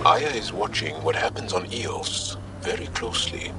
Aya is watching what happens on Eos very closely.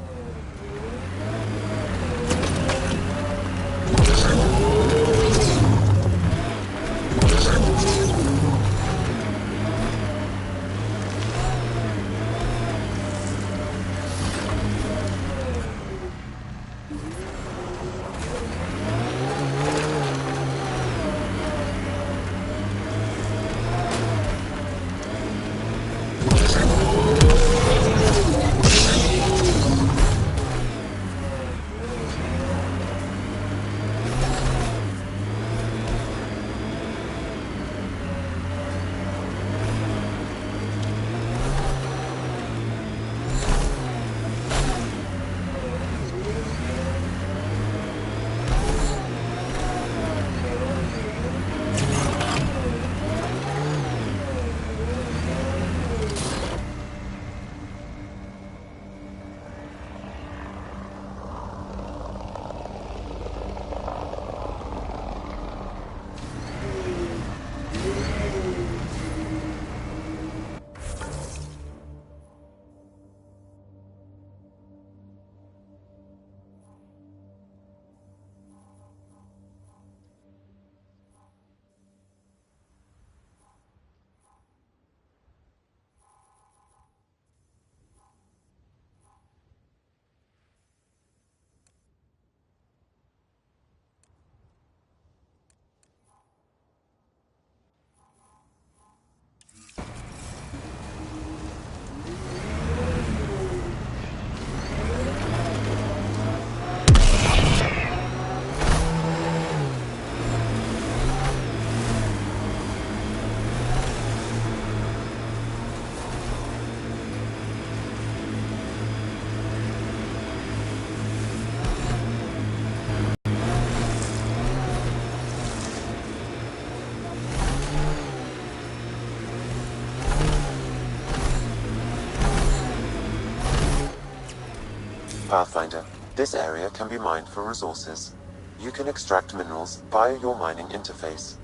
Pathfinder, this area can be mined for resources. You can extract minerals via your mining interface.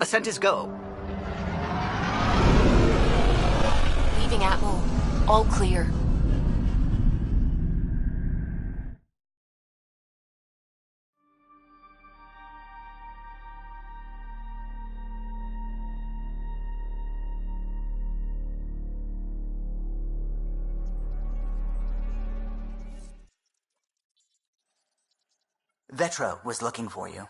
Ascent is go. Leaving Atmo. All clear. Vetra was looking for you.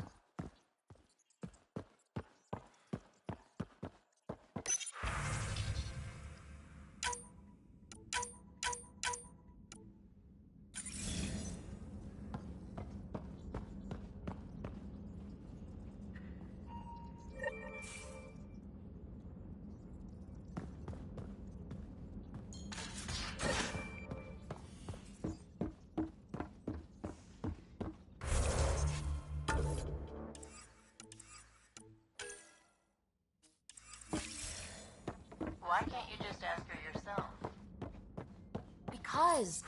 Why can't you just ask her yourself? Because...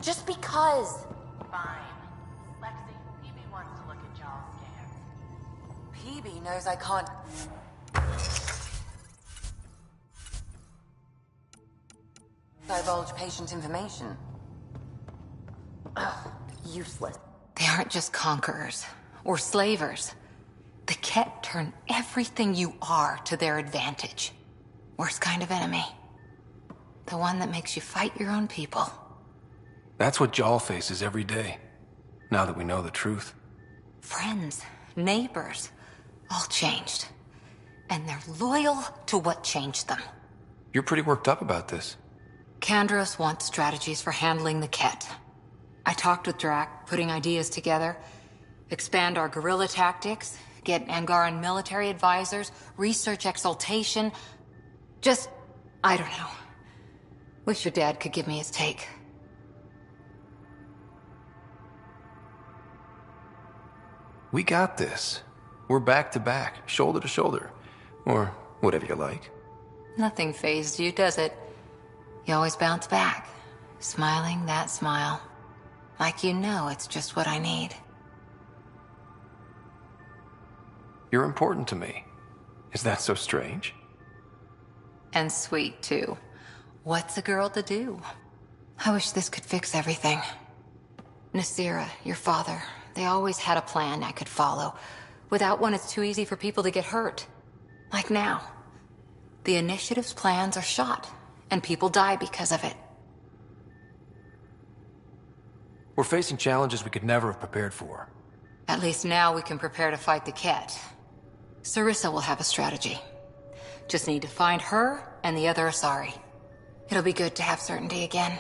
Just because. Fine. Lexi, PB wants to look at y'all's scans. PB knows I can't... divulge patient information. Ugh, useless. They aren't just conquerors or slavers. The Ket turn everything you are to their advantage. Worst kind of enemy. The one that makes you fight your own people. That's what Jal faces every day, now that we know the truth. Friends, neighbors, all changed. And they're loyal to what changed them. You're pretty worked up about this. Kandros wants strategies for handling the Ket. I talked with Drac, putting ideas together. Expand our guerrilla tactics, get Angaran military advisors, research exaltation. Just, I don't know. Wish your dad could give me his take. We got this. We're back to back, shoulder to shoulder. Or whatever you like. Nothing fazed you, does it? You always bounce back, smiling that smile. Like you know it's just what I need. You're important to me. Is that so strange? And sweet, too. What's a girl to do? I wish this could fix everything. Nasira, your father, they always had a plan I could follow. Without one, it's too easy for people to get hurt. Like now. The Initiative's plans are shot, and people die because of it. We're facing challenges we could never have prepared for. At least now we can prepare to fight the Ket. Sarissa will have a strategy. Just need to find her and the other Asari. It'll be good to have certainty again.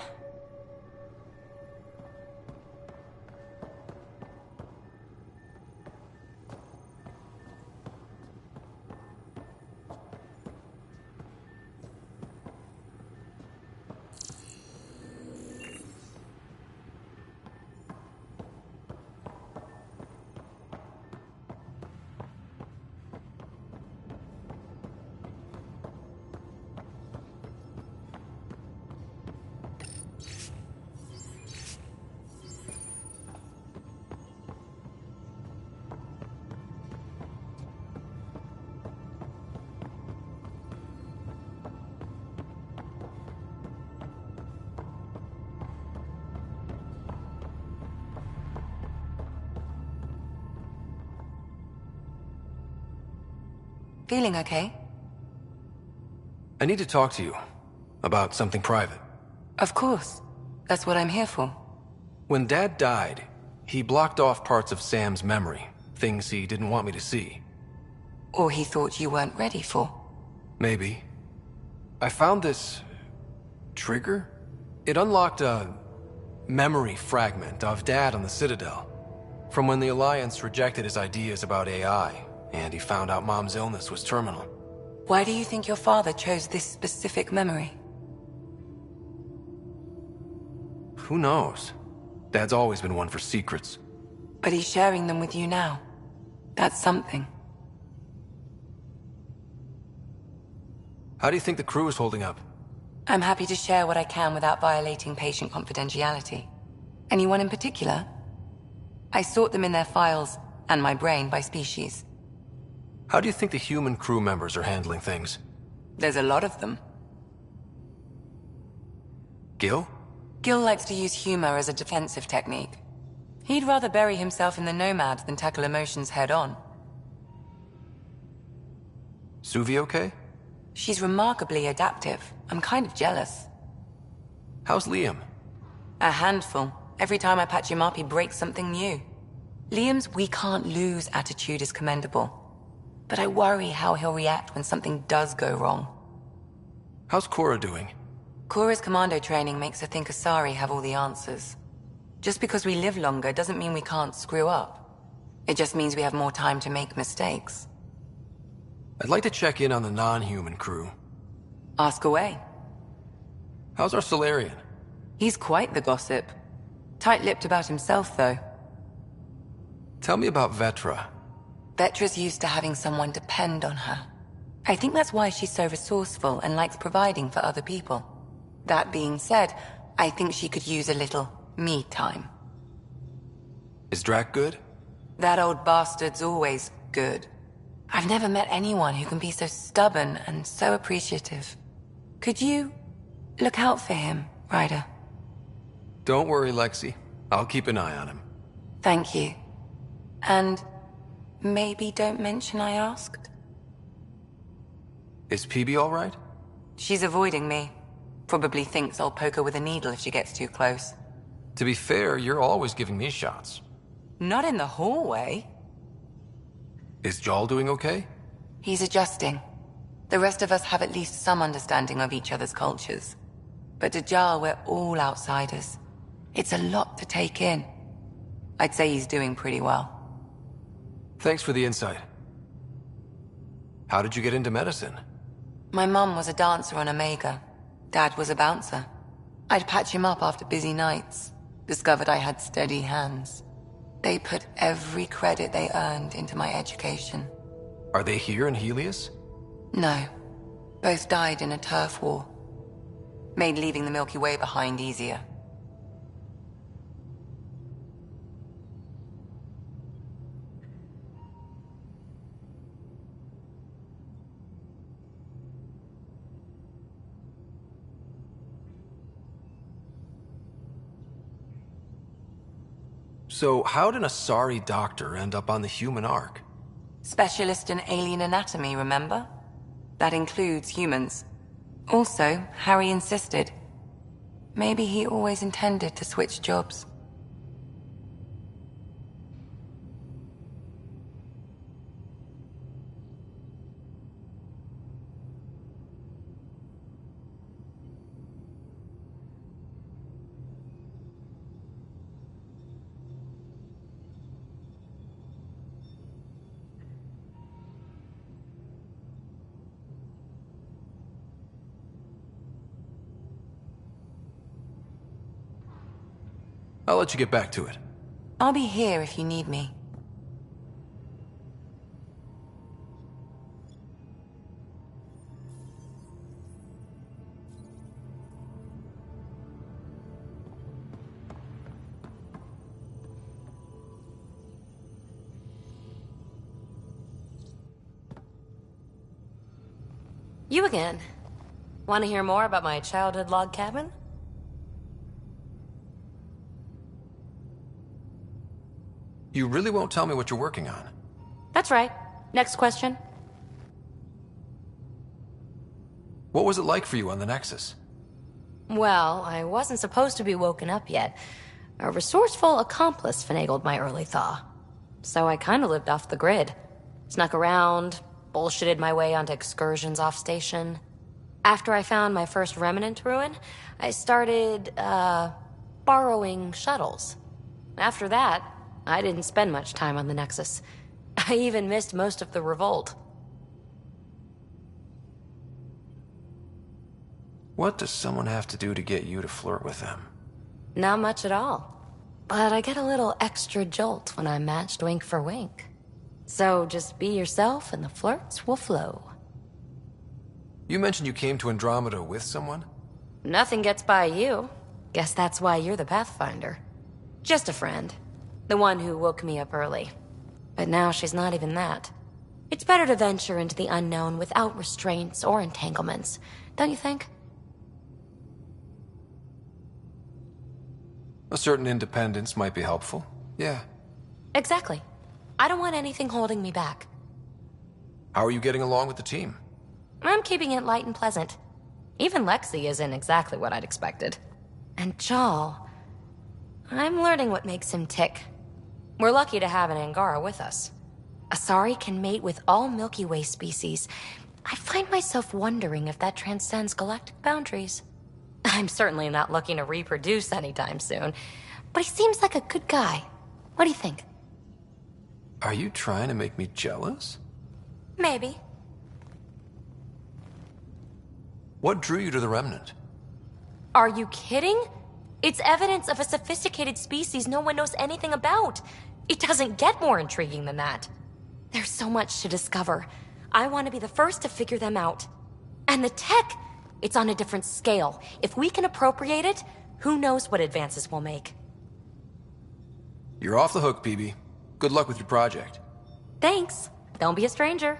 Feeling okay? I need to talk to you about something private. Of course. That's what I'm here for. When Dad died, he blocked off parts of Sam's memory, things he didn't want me to see. Or he thought you weren't ready for. Maybe. I found this trigger. It unlocked a memory fragment of Dad on the Citadel, from when the Alliance rejected his ideas about AI, and he found out Mom's illness was terminal. Why do you think your father chose this specific memory? Who knows? Dad's always been one for secrets. But he's sharing them with you now. That's something. How do you think the crew is holding up? I'm happy to share what I can without violating patient confidentiality. Anyone in particular? I sort them in their files, and my brain by species. How do you think the human crew members are handling things? There's a lot of them. Gil? Gil likes to use humor as a defensive technique. He'd rather bury himself in the Nomad than tackle emotions head-on. Suvi okay? She's remarkably adaptive. I'm kind of jealous. How's Liam? A handful. Every time I patch him up, he breaks something new. Liam's "we can't lose" attitude is commendable. But I worry how he'll react when something does go wrong. How's Cora doing? Cora's commando training makes her think Asari have all the answers. Just because we live longer doesn't mean we can't screw up. It just means we have more time to make mistakes. I'd like to check in on the non-human crew. Ask away. How's our Solarian? He's quite the gossip. Tight-lipped about himself, though. Tell me about Vetra. Vetra's used to having someone depend on her. I think that's why she's so resourceful and likes providing for other people. That being said, I think she could use a little me time. Is Drac good? That old bastard's always good. I've never met anyone who can be so stubborn and so appreciative. Could you look out for him, Ryder? Don't worry, Lexi. I'll keep an eye on him. Thank you. And maybe don't mention I asked? Is PB all right? She's avoiding me. Probably thinks I'll poke her with a needle if she gets too close. To be fair, you're always giving me shots. Not in the hallway. Is Jarl doing okay? He's adjusting. The rest of us have at least some understanding of each other's cultures. But to Jarl, we're all outsiders. It's a lot to take in. I'd say he's doing pretty well. Thanks for the insight. How did you get into medicine? My mum was a dancer on Omega. Dad was a bouncer. I'd patch him up after busy nights. Discovered I had steady hands. They put every credit they earned into my education. Are they here in Helios? No. Both died in a turf war. Made leaving the Milky Way behind easier. So how did a Asari doctor end up on the human Ark? Specialist in alien anatomy, remember? That includes humans. Also, Harry insisted. Maybe he always intended to switch jobs. I'll let you get back to it. I'll be here if you need me. You again. Want to hear more about my childhood log cabin? You really won't tell me what you're working on? That's right. Next question. What was it like for you on the Nexus? Well, I wasn't supposed to be woken up yet. A resourceful accomplice finagled my early thaw. So I kinda lived off the grid. Snuck around, bullshitted my way onto excursions off station. After I found my first remnant ruin, I started, borrowing shuttles. After that, I didn't spend much time on the Nexus. I even missed most of the revolt. What does someone have to do to get you to flirt with them? Not much at all. But I get a little extra jolt when I'm matched wink for wink. So just be yourself and the flirts will flow. You mentioned you came to Andromeda with someone? Nothing gets by you. Guess that's why you're the Pathfinder. Just a friend. The one who woke me up early. But now she's not even that. It's better to venture into the unknown without restraints or entanglements, don't you think? A certain independence might be helpful. Yeah. Exactly. I don't want anything holding me back. How are you getting along with the team? I'm keeping it light and pleasant. Even Lexi isn't exactly what I'd expected. And Jal, I'm learning what makes him tick. We're lucky to have an Angara with us. Asari can mate with all Milky Way species. I find myself wondering if that transcends galactic boundaries. I'm certainly not looking to reproduce anytime soon, but he seems like a good guy. What do you think? Are you trying to make me jealous? Maybe. What drew you to the Remnant? Are you kidding? It's evidence of a sophisticated species no one knows anything about. It doesn't get more intriguing than that. There's so much to discover. I want to be the first to figure them out. And the tech, it's on a different scale. If we can appropriate it, who knows what advances we'll make. You're off the hook, PB. Good luck with your project. Thanks. Don't be a stranger.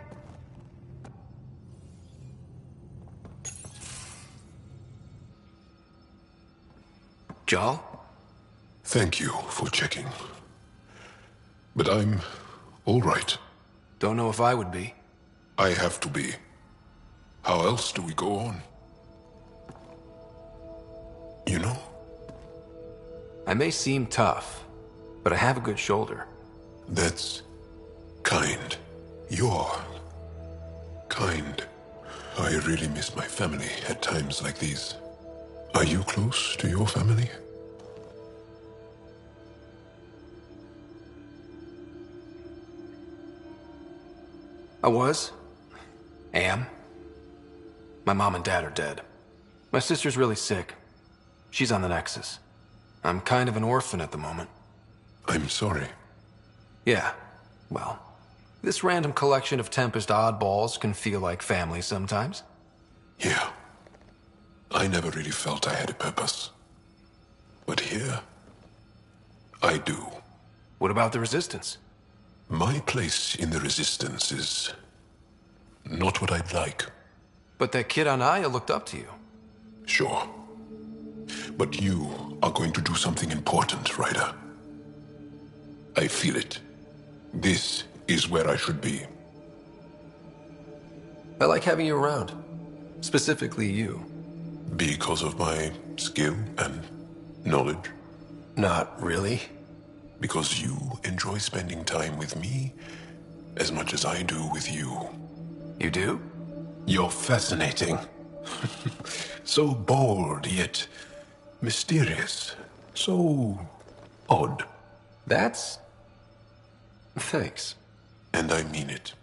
Jarl? Thank you for checking. But I'm all right. Don't know if I would be. I have to be. How else do we go on? You know? I may seem tough, but I have a good shoulder. That's kind. You're kind. I really miss my family at times like these. Are you close to your family? I was. Am. My mom and dad are dead. My sister's really sick. She's on the Nexus. I'm kind of an orphan at the moment. I'm sorry. Yeah, well, this random collection of Tempest oddballs can feel like family sometimes. Yeah. I never really felt I had a purpose. But here, I do. What about the Resistance? My place in the Resistance is not what I'd like. But that kid on Aya looked up to you. Sure. But you are going to do something important, Ryder. I feel it. This is where I should be. I like having you around. Specifically you. Because of my skill and knowledge. Not really. Because you enjoy spending time with me as much as I do with you. You do? You're fascinating. So bold, yet mysterious. So odd. That's... Thanks. And I mean it.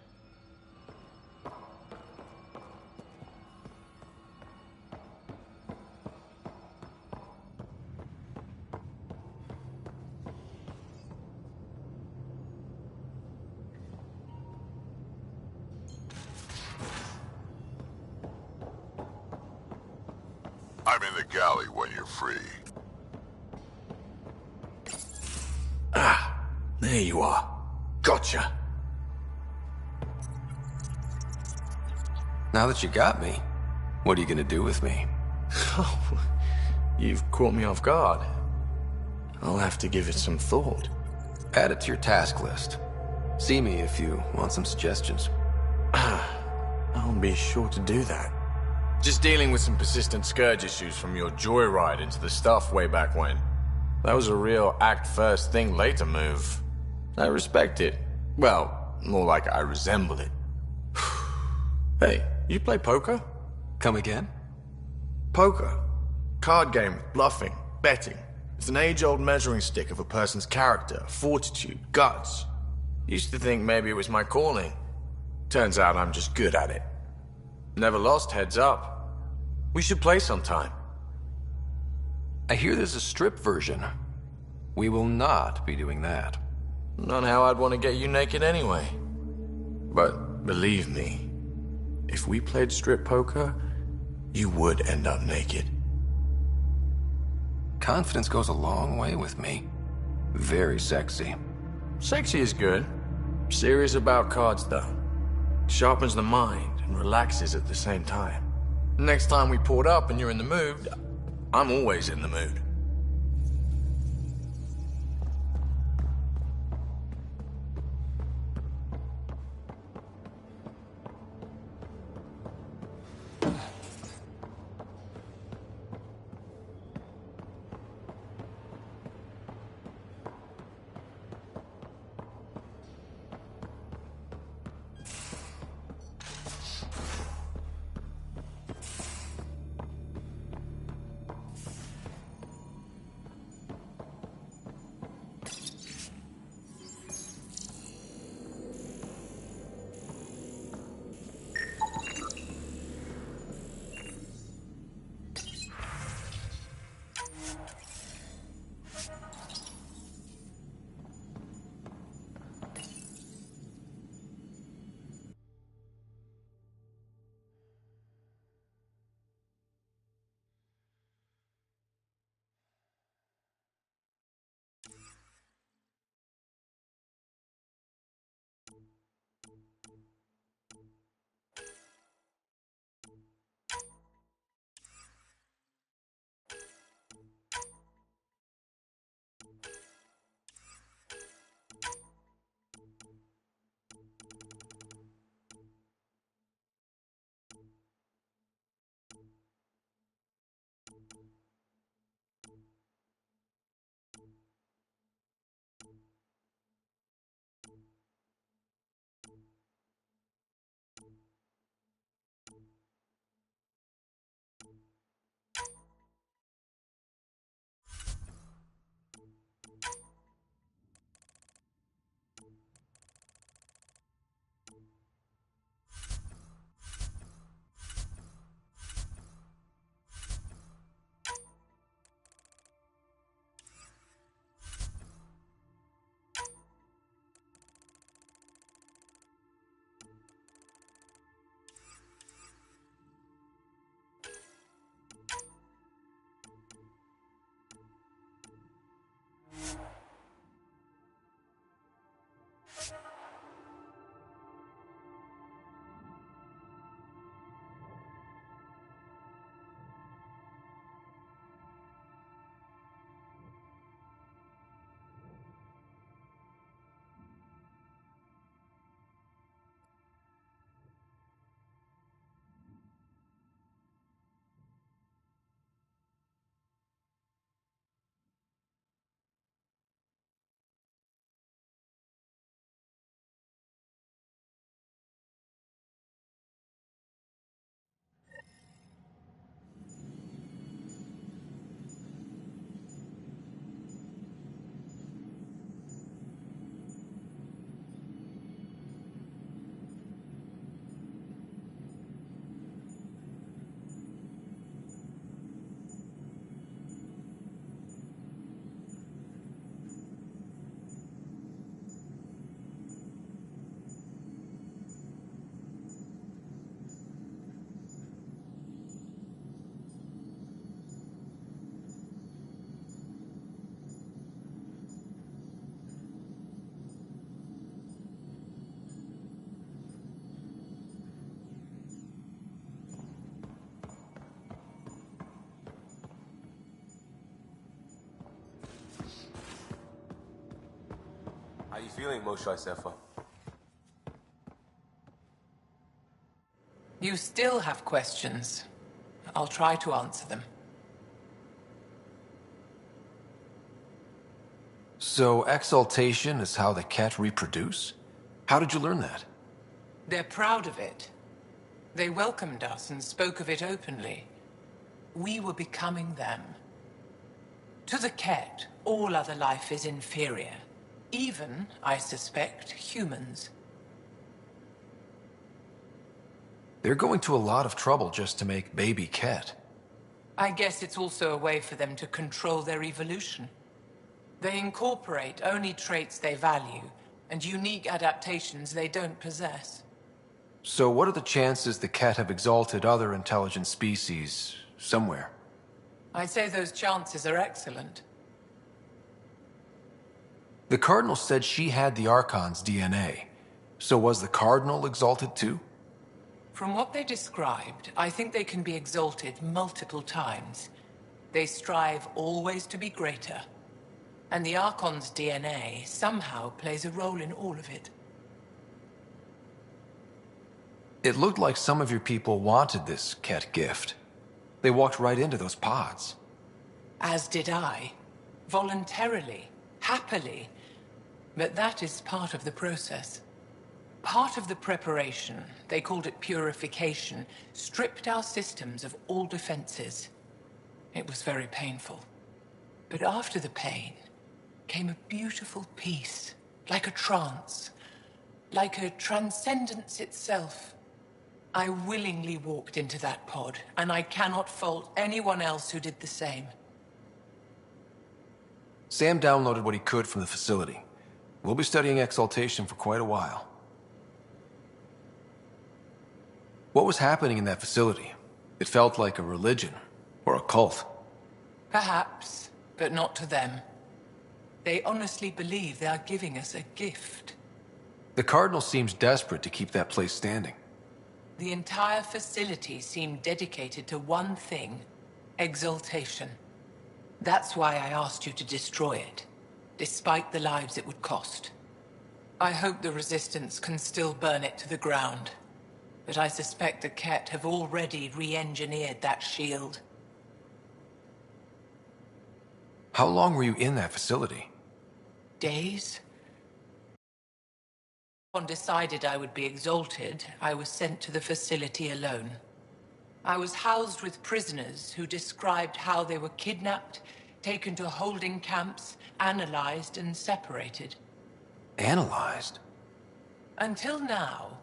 I'm in the galley when you're free. Ah, there you are. Gotcha. Now that you got me, what are you gonna do with me? Oh, you've caught me off guard. I'll have to give it some thought. Add it to your task list. See me if you want some suggestions. I'll be sure to do that. Just dealing with some persistent scourge issues from your joyride into the stuff way back when. That was a real act first, think later move. I respect it. Well, more like I resemble it. Hey, you play poker? Come again? Poker. Card game with bluffing, betting. It's an age-old measuring stick of a person's character, fortitude, guts. Used to think maybe it was my calling. Turns out I'm just good at it. Never lost heads up. We should play sometime. I hear there's a strip version. We will not be doing that. Not how I'd want to get you naked anyway. But believe me, if we played strip poker, you would end up naked. Confidence goes a long way with me. Very sexy. Sexy is good. Serious about cards, though. Sharpens the mind and relaxes at the same time. Next time we port up and you're in the mood, I'm always in the mood. feeling, Moshe Sefer? You still have questions. I'll try to answer them. So, exaltation is how the Ket reproduce? How did you learn that? They're proud of it. They welcomed us and spoke of it openly. We were becoming them. To the Ket, all other life is inferior. Even, I suspect, humans. They're going to a lot of trouble just to make baby Ket. I guess it's also a way for them to control their evolution. They incorporate only traits they value, and unique adaptations they don't possess. So what are the chances the Ket have exalted other intelligent species somewhere? I'd say those chances are excellent. The Cardinal said she had the Archon's DNA. So was the Cardinal exalted too? From what they described, I think they can be exalted multiple times. They strive always to be greater. And the Archon's DNA somehow plays a role in all of it. It looked like some of your people wanted this Ket gift. They walked right into those pods. As did I. Voluntarily. Happily. But that is part of the process. Part of the preparation, they called it purification, stripped our systems of all defenses. It was very painful. But after the pain came a beautiful peace, like a trance, like a transcendence itself. I willingly walked into that pod, and I cannot fault anyone else who did the same. Sam downloaded what he could from the facility. We'll be studying exaltation for quite a while. What was happening in that facility? It felt like a religion, or a cult. Perhaps, but not to them. They honestly believe they are giving us a gift. The Cardinal seems desperate to keep that place standing. The entire facility seemed dedicated to one thing: exaltation. That's why I asked you to destroy it, despite the lives it would cost. I hope the Resistance can still burn it to the ground, but I suspect the Ket have already re-engineered that shield. How long were you in that facility? Days? When decided I would be exalted, I was sent to the facility alone. I was housed with prisoners who described how they were kidnapped, taken to holding camps, analyzed and separated. Analyzed? Until now,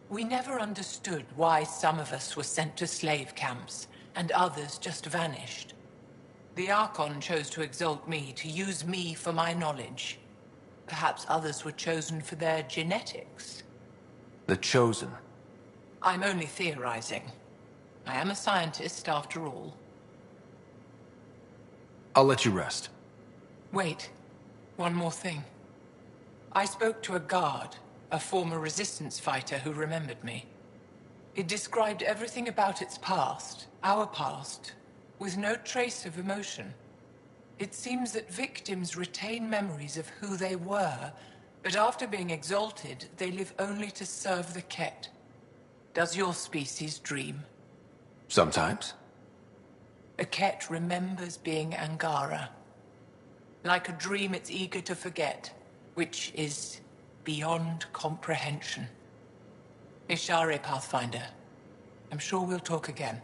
we never understood why some of us were sent to slave camps and others just vanished. The Archon chose to exalt me, to use me for my knowledge. Perhaps others were chosen for their genetics. The Chosen. I'm only theorizing. I am a scientist, after all. I'll let you rest. Wait. One more thing. I spoke to a guard, a former Resistance fighter who remembered me. It described everything about its past, our past, with no trace of emotion. It seems that victims retain memories of who they were, but after being exalted, they live only to serve the Ket. Does your species dream? Sometimes. A Ket remembers being Angara. Like a dream it's eager to forget, which is beyond comprehension. Ishare, Pathfinder. I'm sure we'll talk again.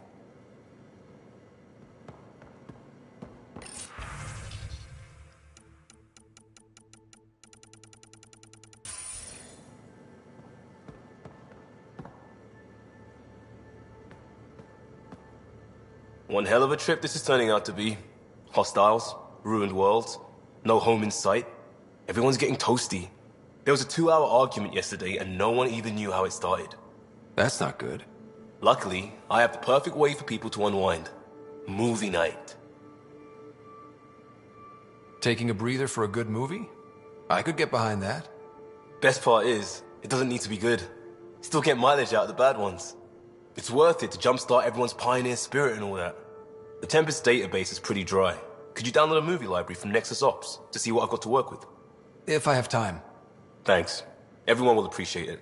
One hell of a trip this is turning out to be. Hostiles, ruined worlds, no home in sight. Everyone's getting toasty. There was a 2-hour argument yesterday and no one even knew how it started. That's not good. Luckily, I have the perfect way for people to unwind. Movie night. Taking a breather for a good movie? I could get behind that. Best part is, it doesn't need to be good. Still get mileage out of the bad ones. It's worth it to jumpstart everyone's pioneer spirit and all that. The Tempest database is pretty dry. Could you download a movie library from Nexus Ops to see what I've got to work with? If I have time. Thanks. Everyone will appreciate it.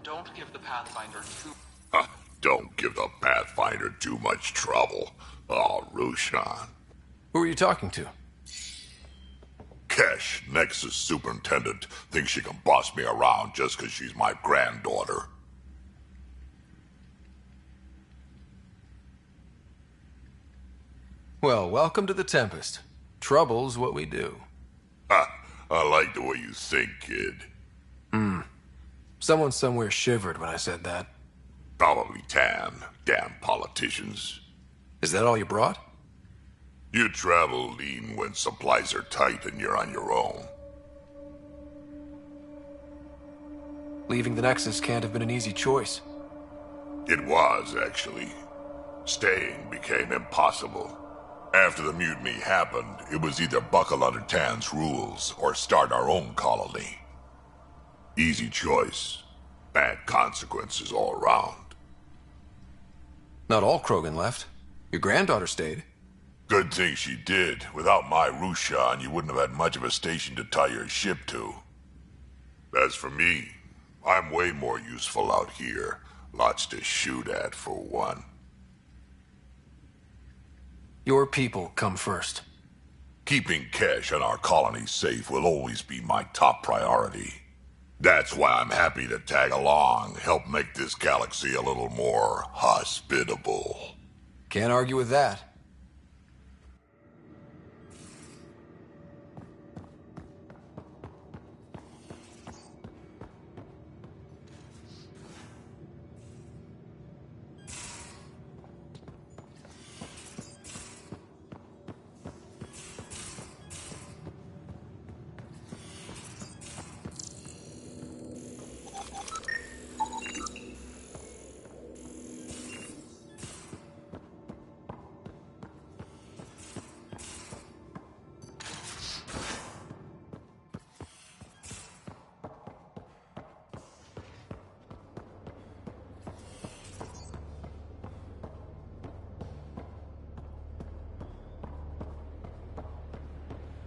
Don't give the Pathfinder too... Don't give the Pathfinder too much trouble. Oh, Rushan. Who are you talking to? Kesh, Nexus Superintendent, thinks she can boss me around just because she's my granddaughter. Well, welcome to the Tempest. Trouble's what we do. I like the way you think, kid. Someone somewhere shivered when I said that. Probably Tan. Damn politicians. Is that all you brought? You travel lean when supplies are tight and you're on your own. Leaving the Nexus can't have been an easy choice. It was, actually. Staying became impossible. After the mutiny happened, it was either buckle under Tan's rules or start our own colony. Easy choice. Bad consequences all around. Not all Krogan left. Your granddaughter stayed. Good thing she did. Without my Rushan, you wouldn't have had much of a station to tie your ship to. As for me, I'm way more useful out here. Lots to shoot at, for one. Your people come first. Keeping Kesh and our colony safe will always be my top priority. That's why I'm happy to tag along, help make this galaxy a little more hospitable. Can't argue with that.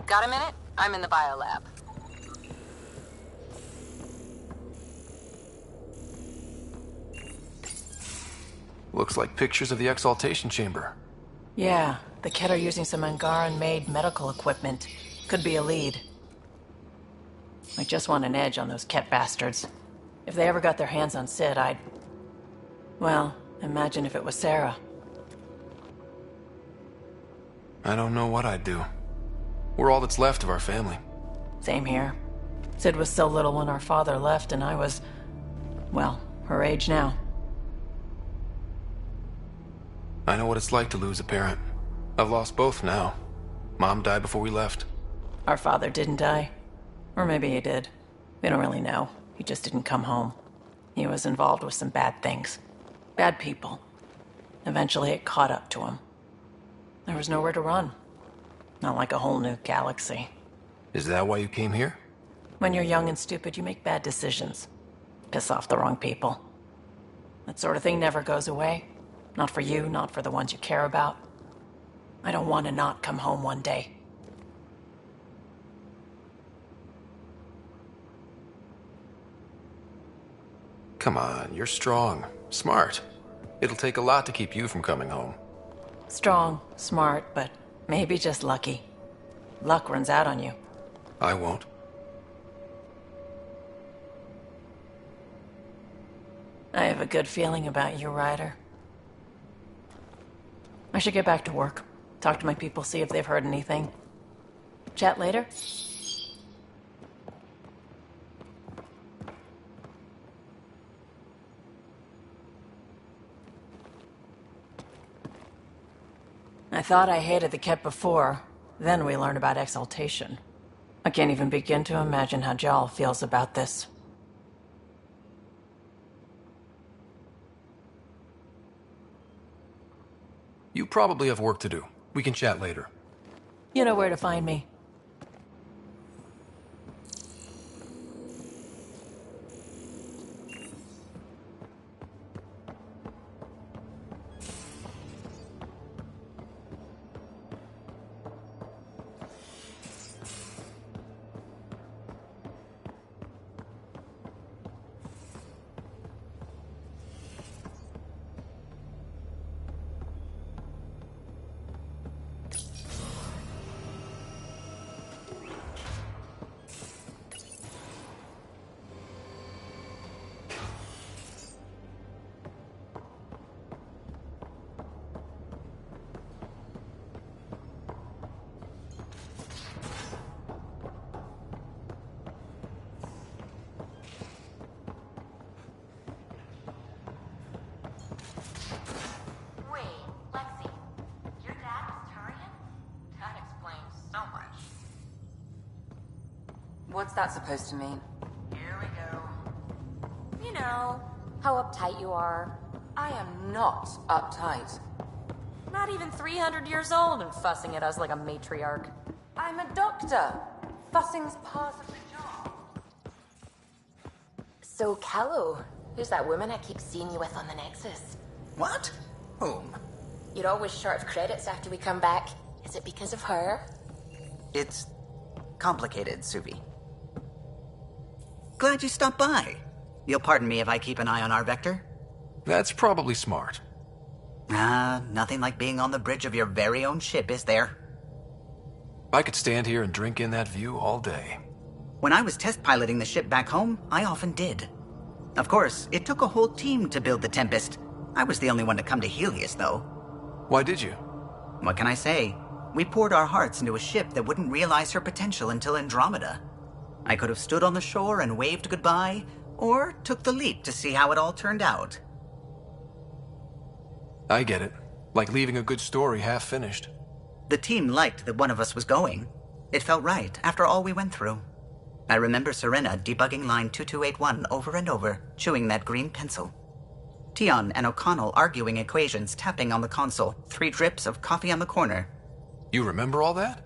Got a minute? I'm in the biolab. Looks like pictures of the exaltation chamber. Yeah, the Kett are using some Angaran-made medical equipment. Could be a lead. I just want an edge on those Kett bastards. If they ever got their hands on Sid, I'd... Well, imagine if it was Sarah. I don't know what I'd do. We're all that's left of our family. Same here. Sid was so little when our father left, and I was, well, her age now. I know what it's like to lose a parent. I've lost both now. Mom died before we left. Our father didn't die. Or maybe he did. We don't really know. He just didn't come home. He was involved with some bad things. Bad people. Eventually it caught up to him. There was nowhere to run. Not like a whole new galaxy. Is that why you came here? When you're young and stupid, you make bad decisions. Piss off the wrong people. That sort of thing never goes away. Not for you, not for the ones you care about. I don't want to not come home one day. Come on, you're strong, smart. It'll take a lot to keep you from coming home. Strong, smart, but maybe just lucky. Luck runs out on you. I won't. I have a good feeling about you, Ryder. I should get back to work. Talk to my people, see if they've heard anything. Chat later? I thought I hated the Kett before. Then we learned about exaltation. I can't even begin to imagine how Jal feels about this. You probably have work to do. We can chat later. You know where to find me. What's that supposed to mean? Here we go. You know, how uptight you are. I am not uptight. Not even 300 years old and fussing at us like a matriarch. I'm a doctor. Fussing's part of the job. So, Callow, who's that woman I keep seeing you with on the Nexus? What? Whom? You're always short of credits after we come back. Is it because of her? It's complicated, Suvi. Glad you stopped by. You'll pardon me if I keep an eye on our vector? That's probably smart. Nothing like being on the bridge of your very own ship, is there? I could stand here and drink in that view all day. When I was test piloting the ship back home, I often did. Of course, it took a whole team to build the Tempest. I was the only one to come to Helios, though. Why did you? What can I say? We poured our hearts into a ship that wouldn't realize her potential until Andromeda. I could have stood on the shore and waved goodbye, or took the leap to see how it all turned out. I get it. Like leaving a good story half-finished. The team liked that one of us was going. It felt right, after all we went through. I remember Serena debugging line 2281 over and over, chewing that green pencil. Tion and O'Connell arguing equations, tapping on the console, 3 drips of coffee on the corner. You remember all that?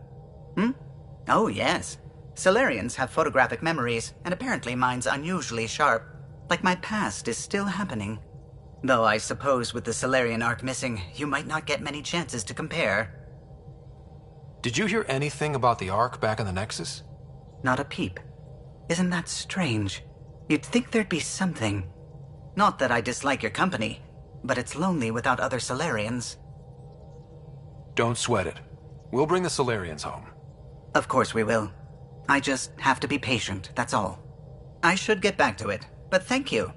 Oh, yes. Solarians have photographic memories, and apparently mine's unusually sharp. Like my past is still happening. Though I suppose with the Solarian arc missing, you might not get many chances to compare. Did you hear anything about the Ark back in the Nexus? Not a peep. Isn't that strange? You'd think there'd be something. Not that I dislike your company, but it's lonely without other Solarians. Don't sweat it. We'll bring the Solarians home. Of course we will. I just have to be patient, that's all. I should get back to it, but thank you.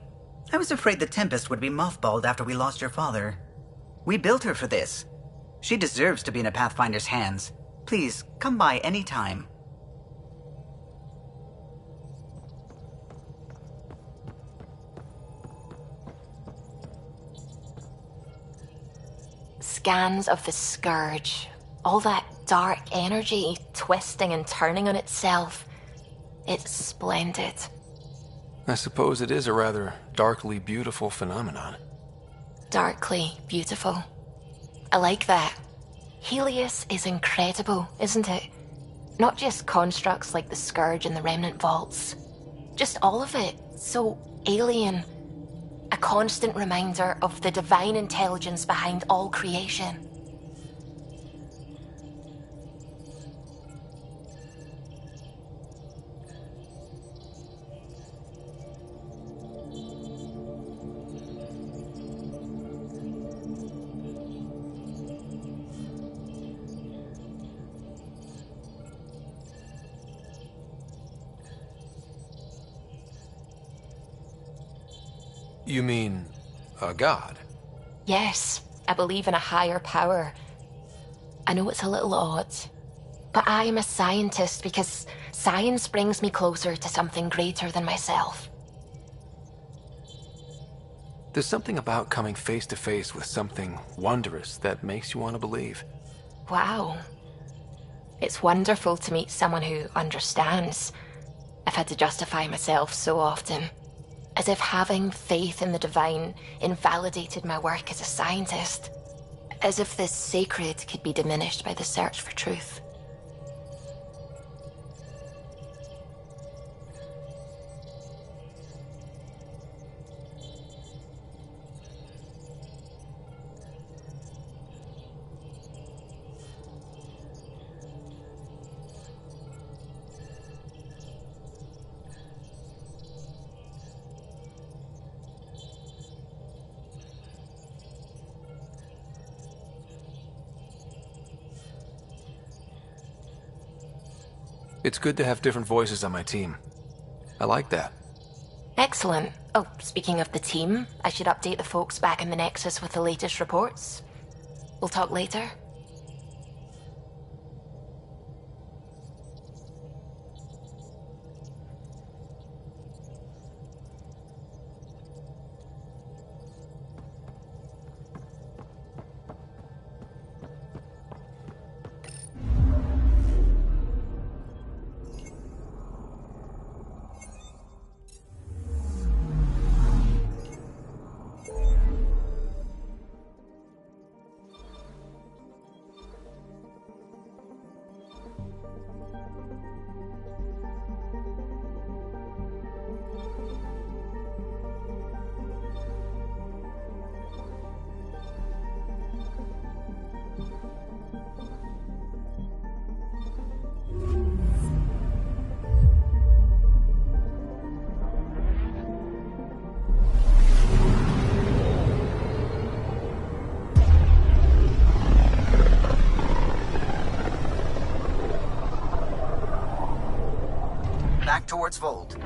I was afraid the Tempest would be mothballed after we lost your father. We built her for this. She deserves to be in a Pathfinder's hands. Please, come by any time. Scans of the Scourge. All that dark energy twisting and turning on itself. It's splendid. I suppose it is a rather darkly beautiful phenomenon. Darkly beautiful. I like that. Helios is incredible, isn't it? Not just constructs like the Scourge and the Remnant Vaults. Just all of it. So alien. A constant reminder of the divine intelligence behind all creation. You mean a god? Yes, I believe in a higher power. I know it's a little odd, but I am a scientist because science brings me closer to something greater than myself. There's something about coming face to face with something wondrous that makes you want to believe. Wow. It's wonderful to meet someone who understands. I've had to justify myself so often. As if having faith in the divine invalidated my work as a scientist. As if the sacred could be diminished by the search for truth. It's good to have different voices on my team. I like that. Excellent. Oh, speaking of the team, I should update the folks back in the Nexus with the latest reports. We'll talk later. Back towards Vold.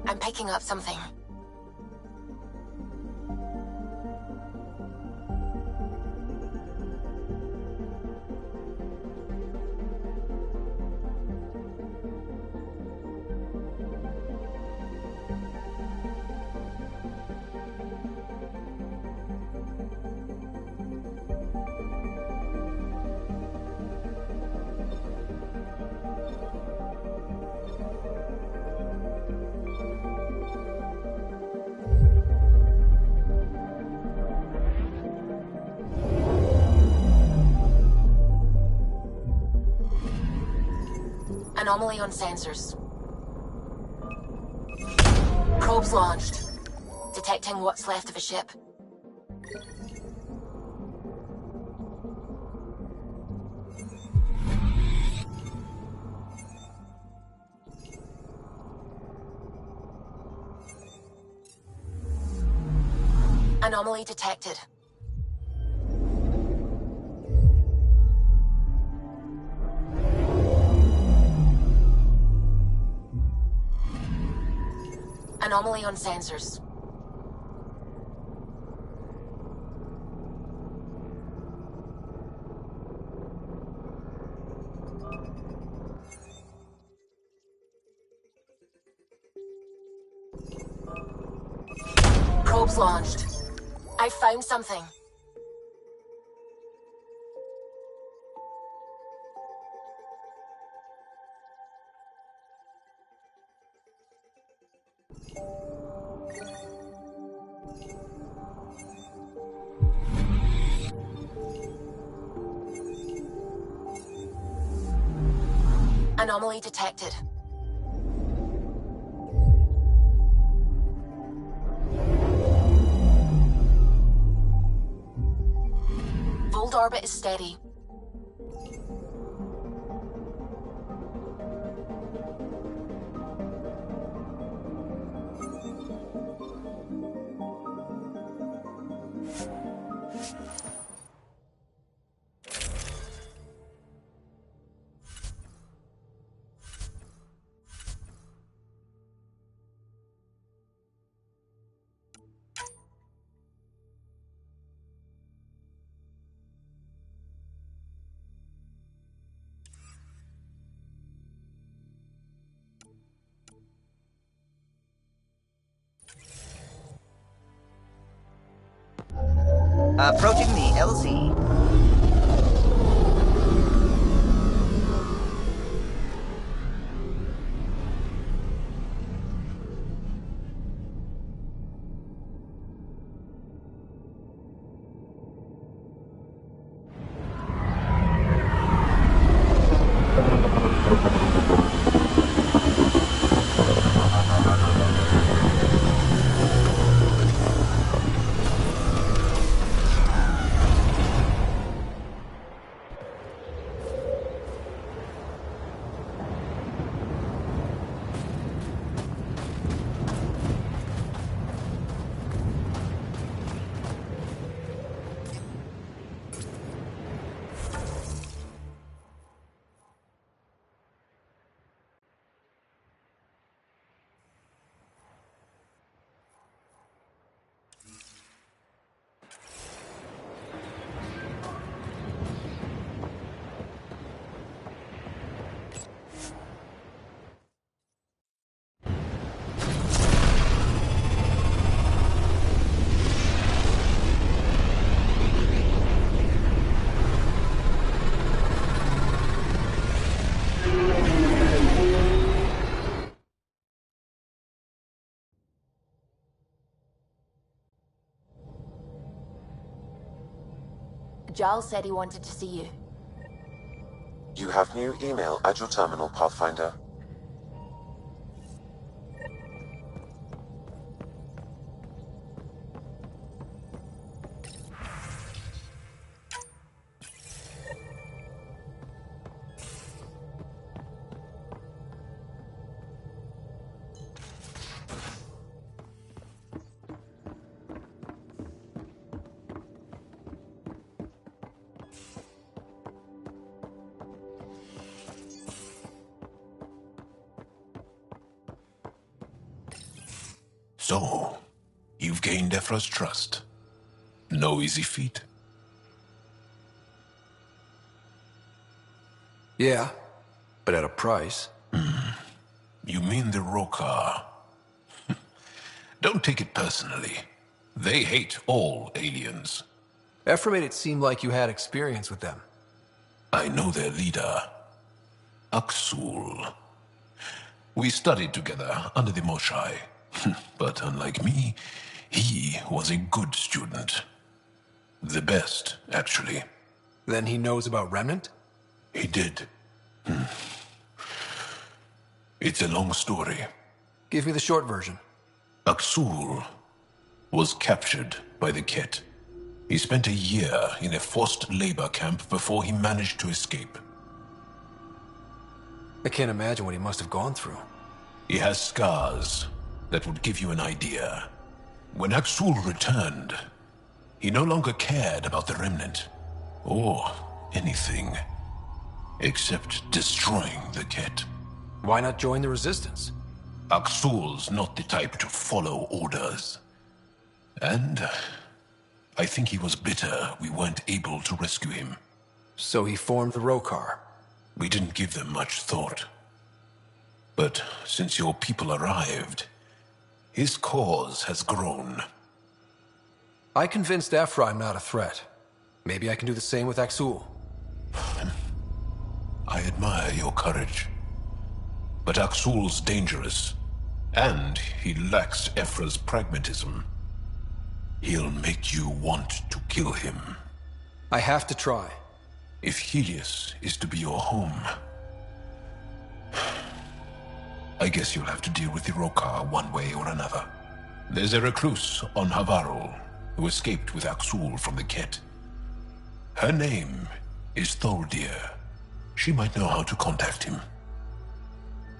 I'm picking up something. Anomaly on sensors. Probes launched. Detecting what's left of a ship. Anomaly detected. Anomaly on sensors. Probes launched. I found something. Anomaly detected. Volt orbit is steady. Approaching the LZ. Giles said he wanted to see you. You have new email at your terminal, Pathfinder. So, you've gained Ephra's trust. No easy feat. Yeah, but at a price. You mean the Rokar? Don't take it personally. They hate all aliens. Ephra made it seem like you had experience with them. I know their leader, Aksul. We studied together under the Moshai. But unlike me, he was a good student. The best, actually. Then he knows about Remnant? He did. It's a long story. Give me the short version. Aksul was captured by the Ket. He spent a year in a forced labor camp before he managed to escape. I can't imagine what he must have gone through. He has scars that would give you an idea. When Aksul returned, he no longer cared about the Remnant, or anything, except destroying the Ket. Why not join the Resistance? Aksul's not the type to follow orders. And I think he was bitter we weren't able to rescue him. So he formed the Rokar. We didn't give them much thought. But since your people arrived, his cause has grown. I convinced Ephra I'm not a threat. Maybe I can do the same with Aksul. I admire your courage. But Aksul's dangerous, and he lacks Ephra's pragmatism. He'll make you want to kill him. I have to try. If Helios is to be your home, I guess you'll have to deal with the Rokar one way or another. There's a recluse on Havarul who escaped with Aksul from the Ket. Her name is Tholdir. She might know how to contact him.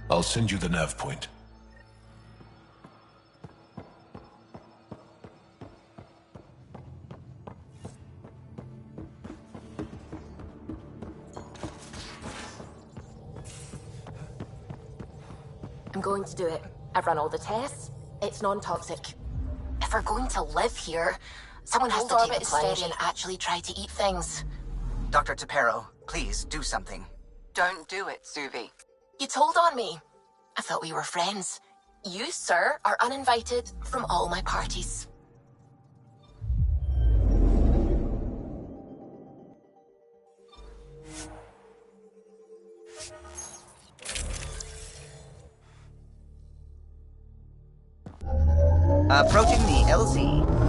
I'll send you the nav point. I'm going to do it. I've run all the tests. It's non-toxic. If we're going to live here, someone has to take the plunge and actually try to eat things. Dr. Tapero, please do something. Don't do it, Suvi. You told on me. I thought we were friends. You, sir, are uninvited from all my parties. Approaching the LZ.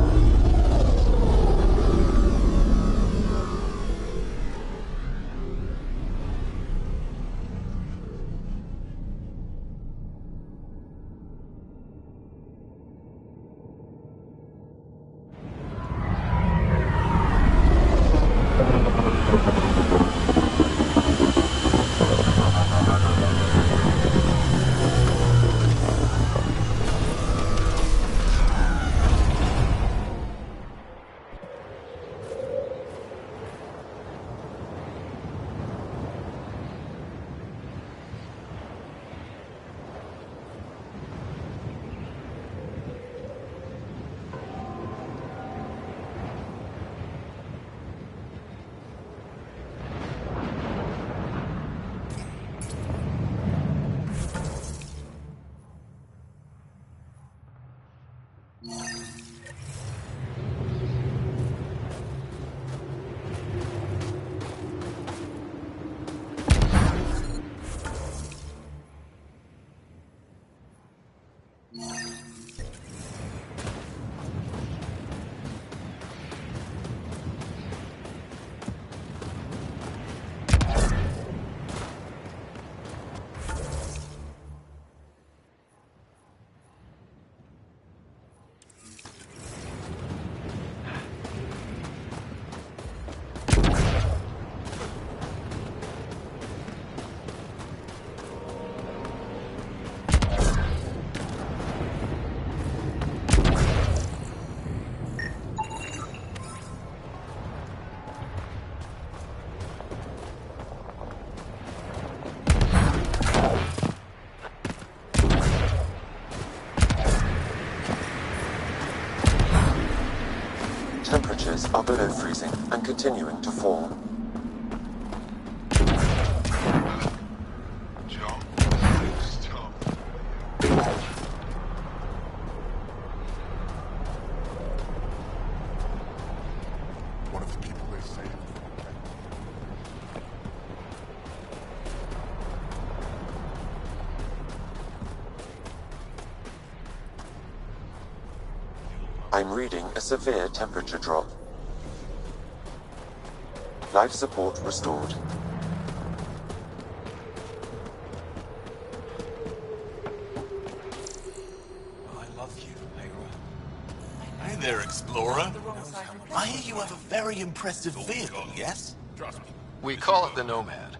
Temperatures are below freezing and continuing to fall. One of the people they saved. I'm reading a severe temperature drop. Life support restored. I love you, Mayra. Hey there, Explorer. I hear you have a very impressive vehicle, yes? We call it the Nomad.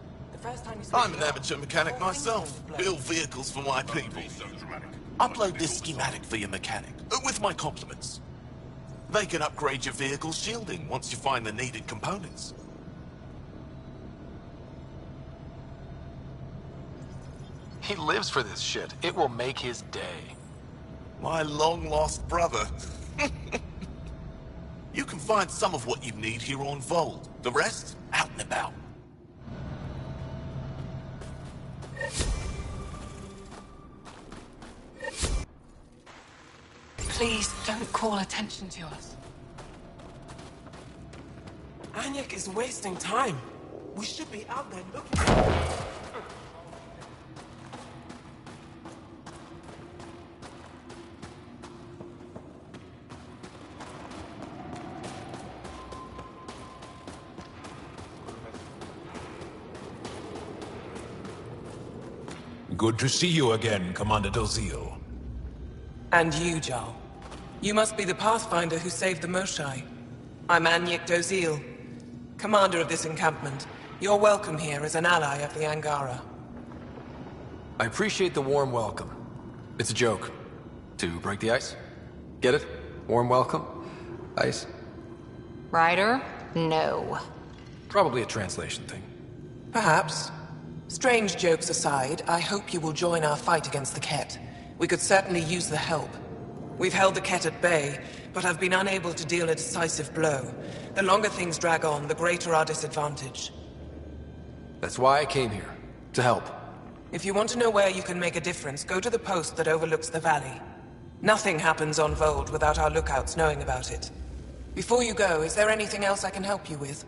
I'm an amateur mechanic myself. Build vehicles for my people. Upload this schematic for your mechanic, with my compliments. They can upgrade your vehicle's shielding once you find the needed components. He lives for this shit. It will make his day. My long-lost brother. You can find some of what you need here on Vold. The rest, out and about. Please don't call attention to us. Anyek is wasting time. We should be out there looking. Good to see you again, Commander Dozil. And you, Jarl. You must be the Pathfinder who saved the Moshai. I'm Anyek Dozil, commander of this encampment. You're welcome here as an ally of the Angara. I appreciate the warm welcome. It's a joke. To break the ice? Get it? Warm welcome? Ice? Ryder? No. Probably a translation thing. Perhaps. Strange jokes aside, I hope you will join our fight against the Ket. We could certainly use the help. We've held the Ket at bay, but have been unable to deal a decisive blow. The longer things drag on, the greater our disadvantage. That's why I came here. To help. If you want to know where you can make a difference, go to the post that overlooks the valley. Nothing happens on Vold without our lookouts knowing about it. Before you go, is there anything else I can help you with?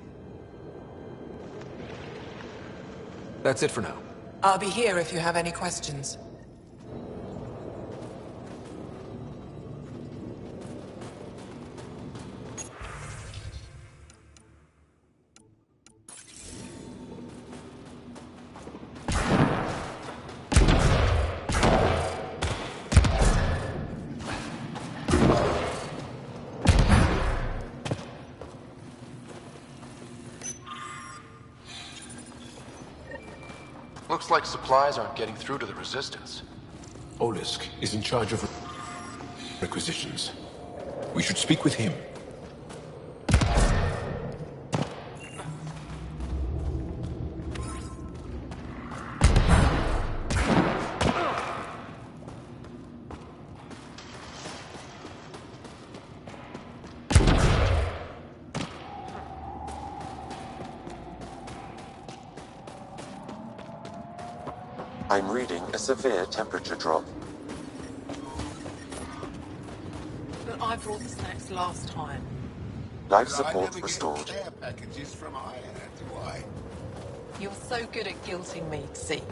That's it for now. I'll be here if you have any questions. Looks like supplies aren't getting through to the Resistance. Olisk is in charge of requisitions. We should speak with him. I'm reading a severe temperature drop. But I brought the snacks last time. Life support restored. Care packages from Ireland, do I? You're so good at guilting me, Zeke.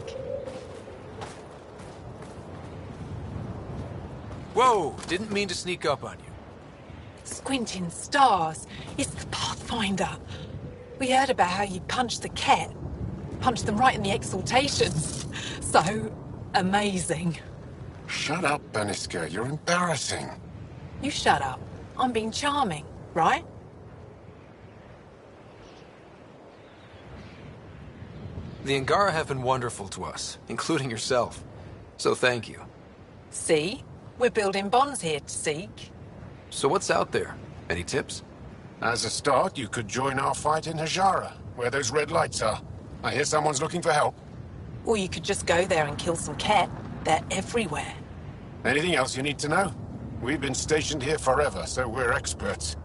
Whoa! Didn't mean to sneak up on you. Squinting stars. It's the Pathfinder. We heard about how you punched the Ket. Punched them right in the exaltations. So amazing. Shut up, Beniska. You're embarrassing. You shut up. I'm being charming, right? The Angara have been wonderful to us, including yourself. So thank you. See? We're building bonds here to seek. So what's out there? Any tips? As a start, you could join our fight in Hajara, where those red lights are. I hear someone's looking for help. Or you could just go there and kill some Ket. They're everywhere. Anything else you need to know? We've been stationed here forever, so we're experts.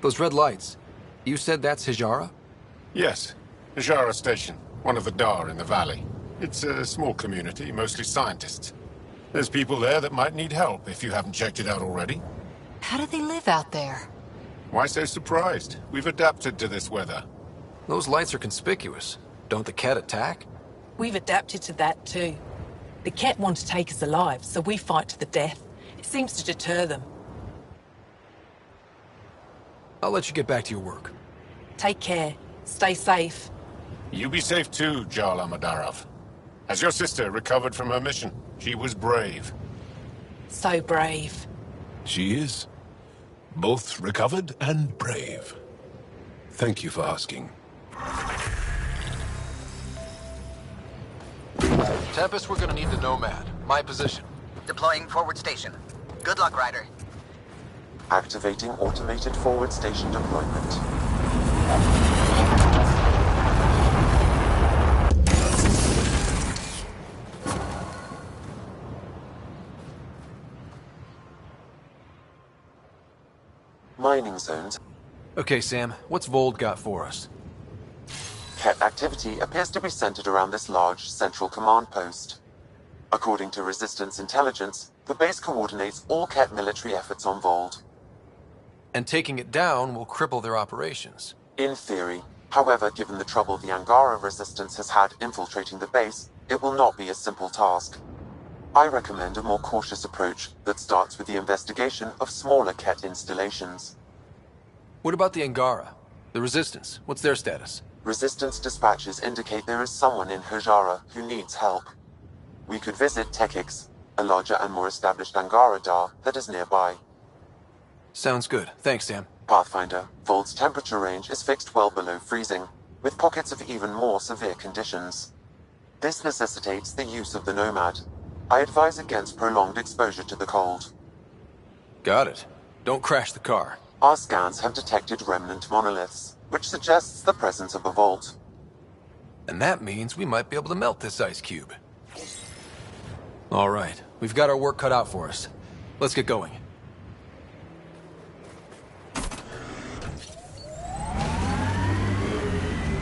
Those red lights. You said that's Hijara? Yes. Hajara Station, one of the Dar in the valley. It's a small community, mostly scientists. There's people there that might need help, if you haven't checked it out already. How do they live out there? Why so surprised? We've adapted to this weather. Those lights are conspicuous. Don't the Ket attack? We've adapted to that too. The Ket want to take us alive, so we fight to the death. It seems to deter them. I'll let you get back to your work. Take care. Stay safe. You be safe too, Jarl Amadarov. Has your sister recovered from her mission? She was brave. So brave. She is. Both recovered and brave. Thank you for asking. Tempest, we're gonna need the Nomad. My position. Deploying forward station. Good luck, Ryder. Activating automated forward station deployment. mining zones. Okay, Sam, what's Vold got for us? Ket activity appears to be centered around this large central command post. According to Resistance intelligence, the base coordinates all Ket military efforts on Vold. And taking it down will cripple their operations. In theory. However, given the trouble the Angara Resistance has had infiltrating the base, it will not be a simple task. I recommend a more cautious approach that starts with the investigation of smaller Ket installations. What about the Angara? The Resistance, what's their status? Resistance dispatches indicate there is someone in Hajara who needs help. We could visit Tekix, a larger and more established Angara Dar that is nearby. Sounds good. Thanks, Sam. Pathfinder, Vold's temperature range is fixed well below freezing, with pockets of even more severe conditions. This necessitates the use of the Nomad. I advise against prolonged exposure to the cold. Got it. Don't crash the car. Our scans have detected remnant monoliths, which suggests the presence of a vault. And that means we might be able to melt this ice cube. All right, we've got our work cut out for us. Let's get going.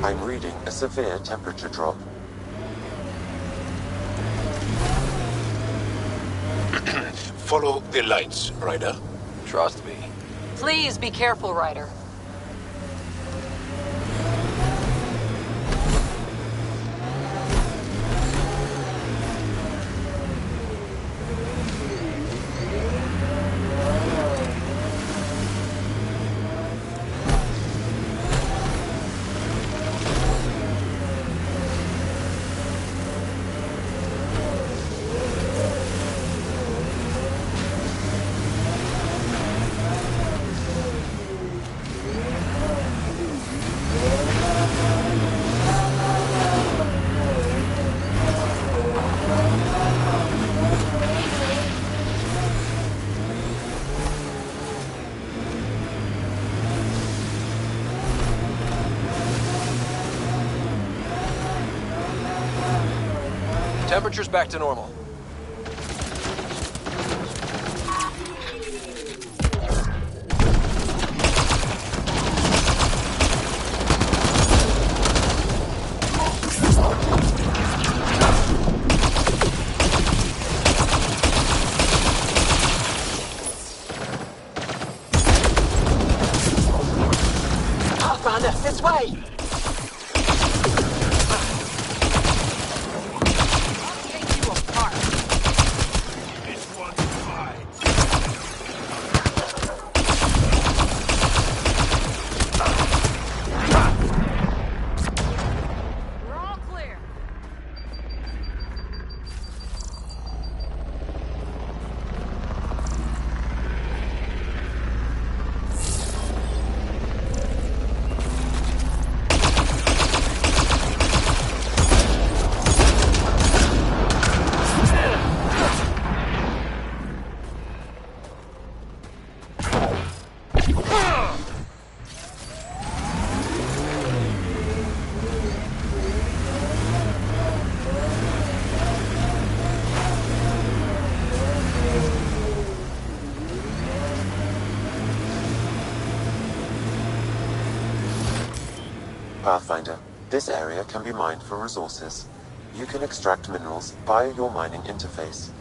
I'm reading a severe temperature drop. Follow the lights, Ryder. Trust me. Please be careful, Ryder. Temperature's back to normal. Pathfinder, this way! Pathfinder, this area can be mined for resources. You can extract minerals via your mining interface.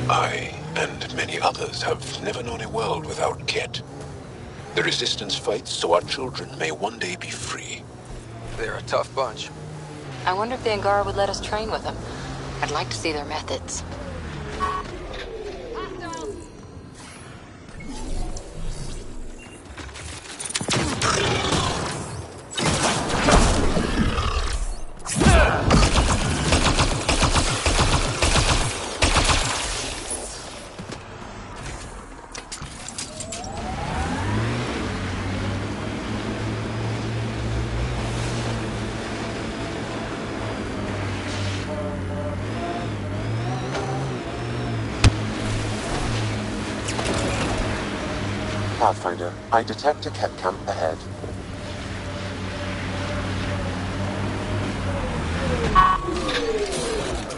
I, and many others, have never known a world without Ket. The Resistance fights so our children may one day be free. They're a tough bunch. I wonder if the Angara would let us train with them. I'd like to see their methods. Pathfinder, I detect a Ket camp ahead. I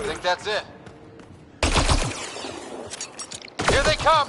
think that's it. Here they come!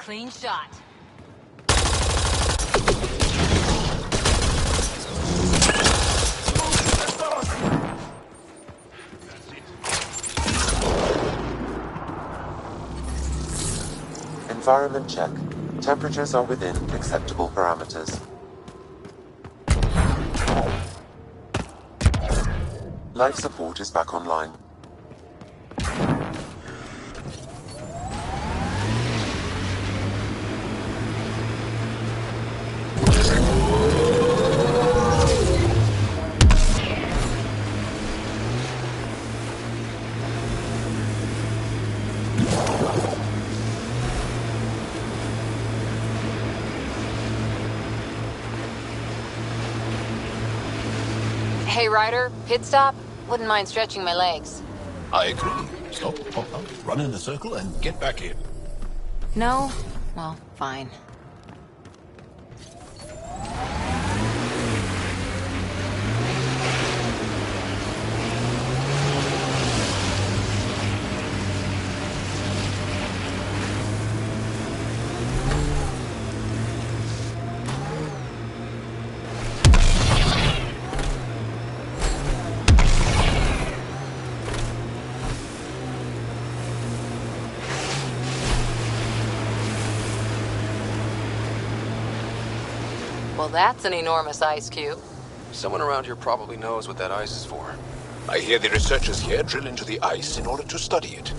Clean shot. Environment check. Temperatures are within acceptable parameters. Life support is back online. Hey, Ryder, pit stop? Wouldn't mind stretching my legs. I agree. Stop, pop up, run in a circle, and get back in. No? Well, fine. Well, that's an enormous ice cube. Someone around here probably knows what that ice is for. I hear the researchers here drill into the ice in order to study it.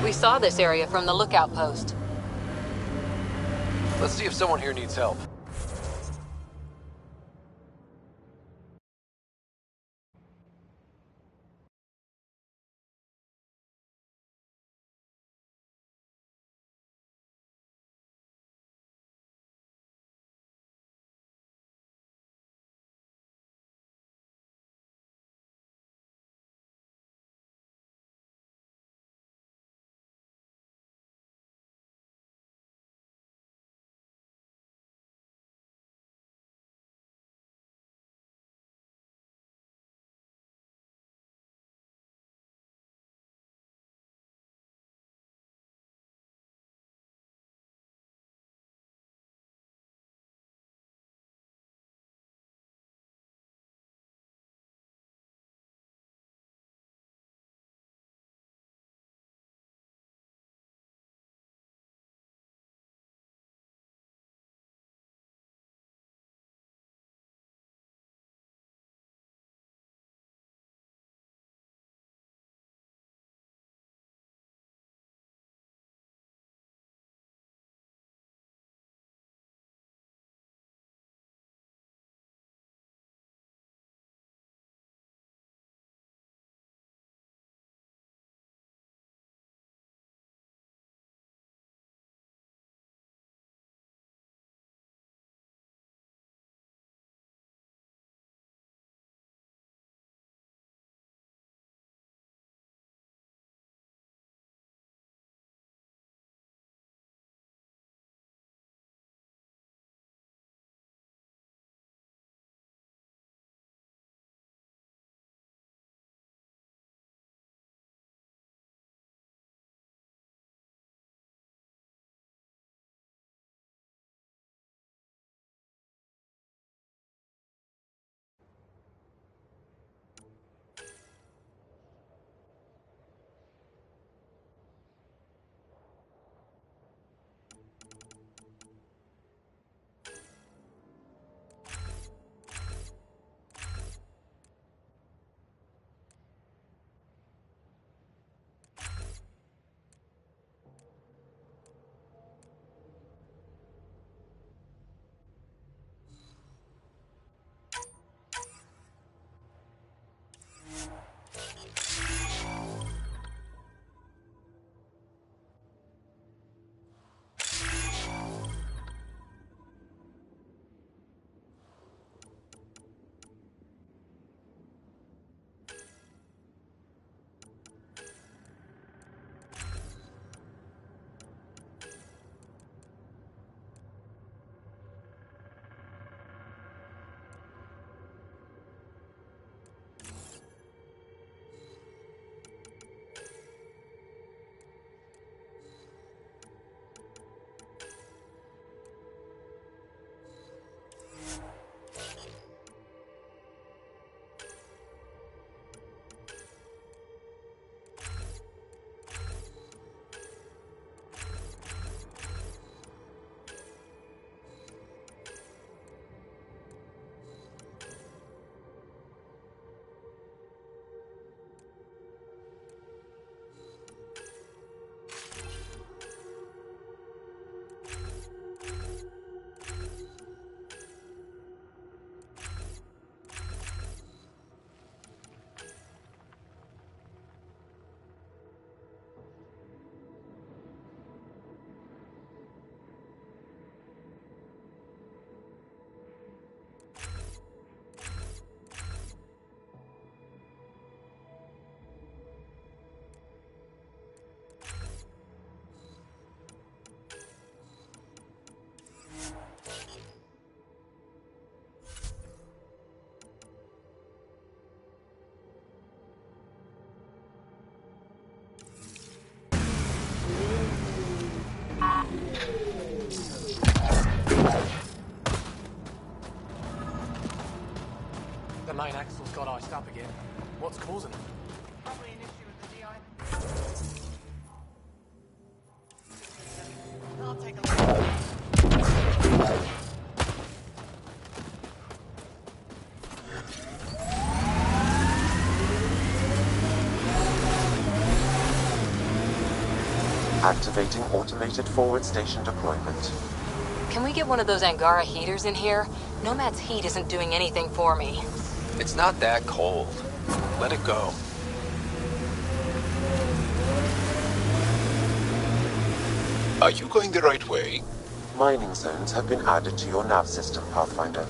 We saw this area from the lookout post. Let's see if someone here needs help. act up again. What's causing it? Probably an issue with the DI. I'll take a look. Activating automated forward station deployment. Can we get one of those Angara heaters in here? Nomad's heat isn't doing anything for me. It's not that cold. Let it go. Are you going the right way? Mining zones have been added to your nav system, Pathfinder.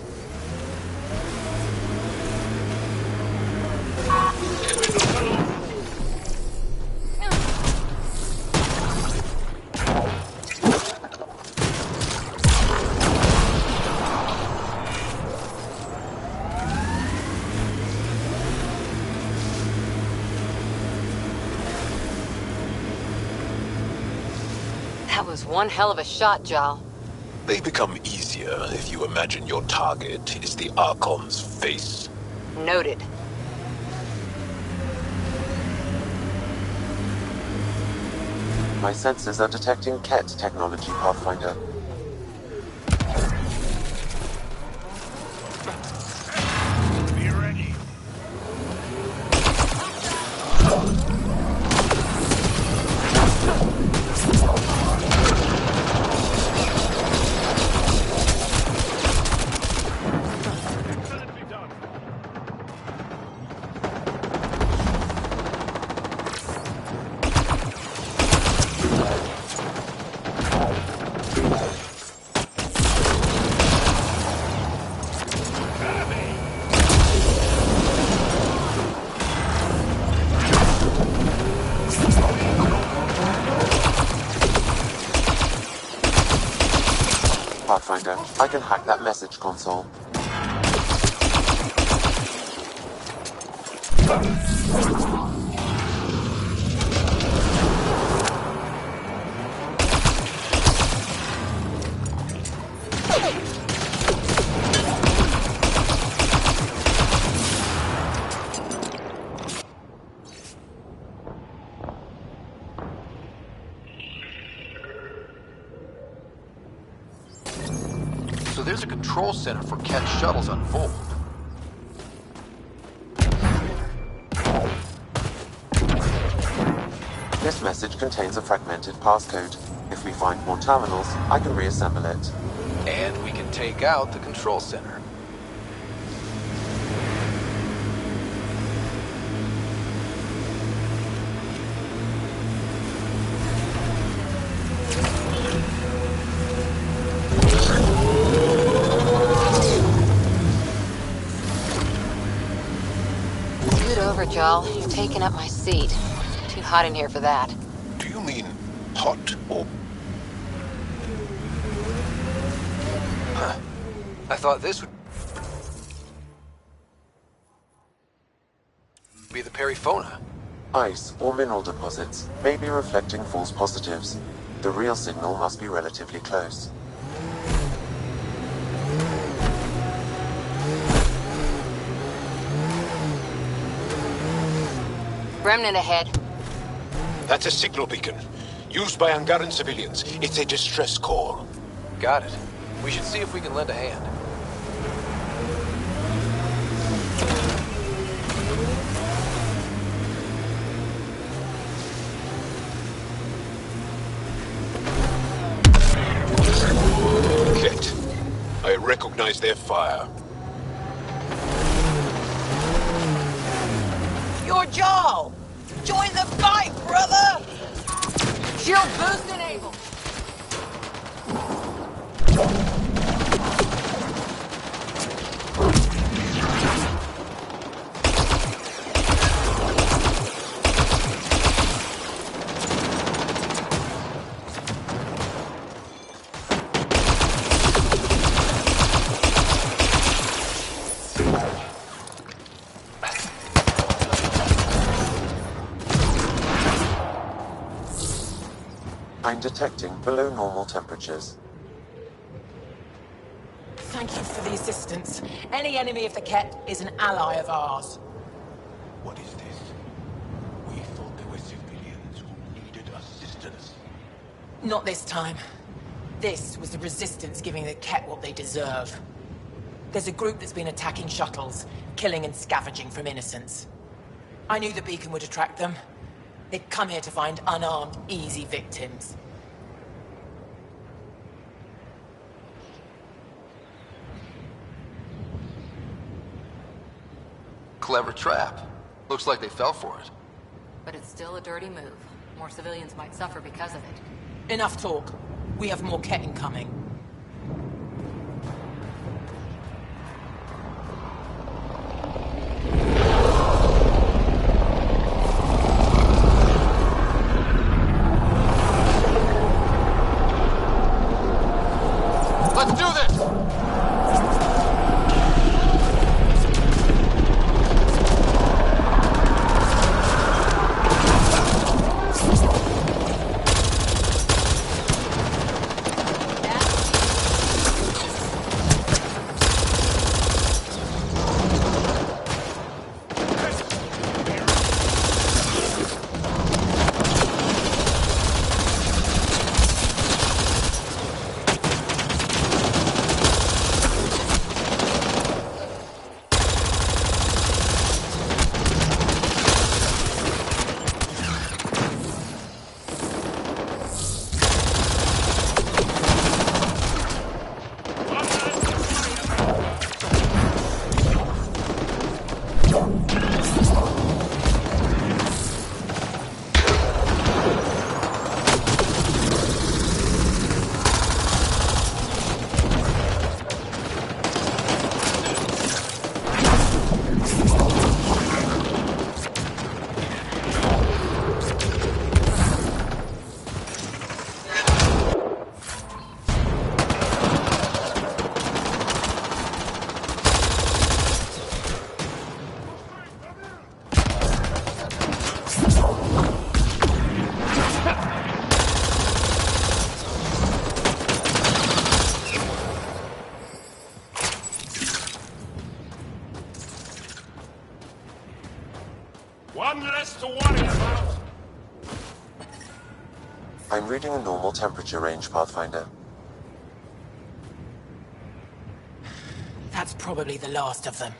That was one hell of a shot, Jal. They become easier if you imagine your target is the Archon's face. Noted. My sensors are detecting Ket technology, Pathfinder. Be ready. Pathfinder, I can hack that message console. So there's a control center for Ket shuttles on Volt. This message contains a fragmented passcode. If we find more terminals, I can reassemble it. And we can take out the control center. Scoot over, Jal. You're taking up my seat. Too hot in here for that. Do you mean hot or... Huh. I thought this would be the Perifona. Ice or mineral deposits may be reflecting false positives. The real signal must be relatively close. Remnant ahead. That's a signal beacon. Used by Angaran civilians. It's a distress call. Got it. We should see if we can lend a hand. Ket. I recognize their fire. Your Jarl! Join the fight, brother! Shield boost enabled! I'm detecting below normal temperatures. Thank you for the assistance. Any enemy of the Ket is an ally of ours. What is this? We thought there were civilians who needed assistance. Not this time. This was the Resistance giving the Ket what they deserve. There's a group that's been attacking shuttles, killing and scavenging from innocents. I knew the beacon would attract them. They'd come here to find unarmed, easy victims. Clever trap. Looks like they fell for it. But it's still a dirty move. More civilians might suffer because of it. Enough talk. We have more Ket incoming. Let's do this! One less to worry about. I'm reading a normal temperature range, Pathfinder. That's probably the last of them.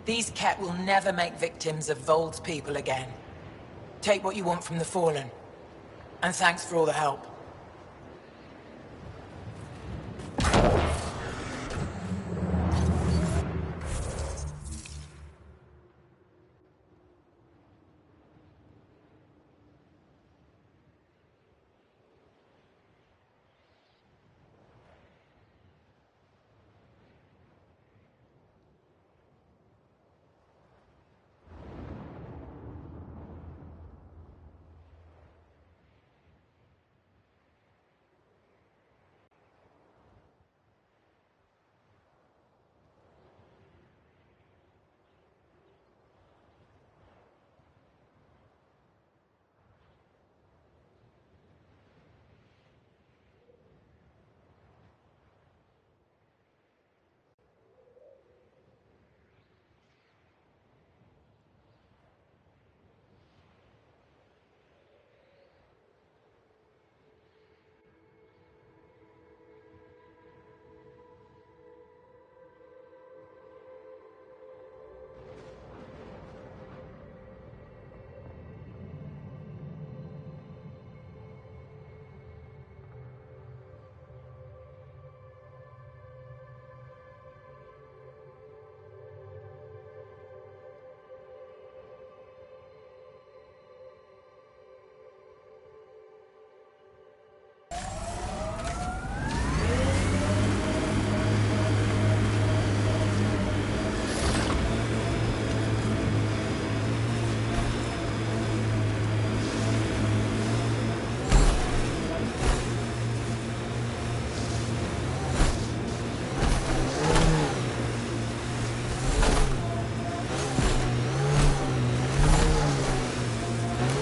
These Ket will never make victims of Vold's people again. Take what you want from the Fallen. And thanks for all the help.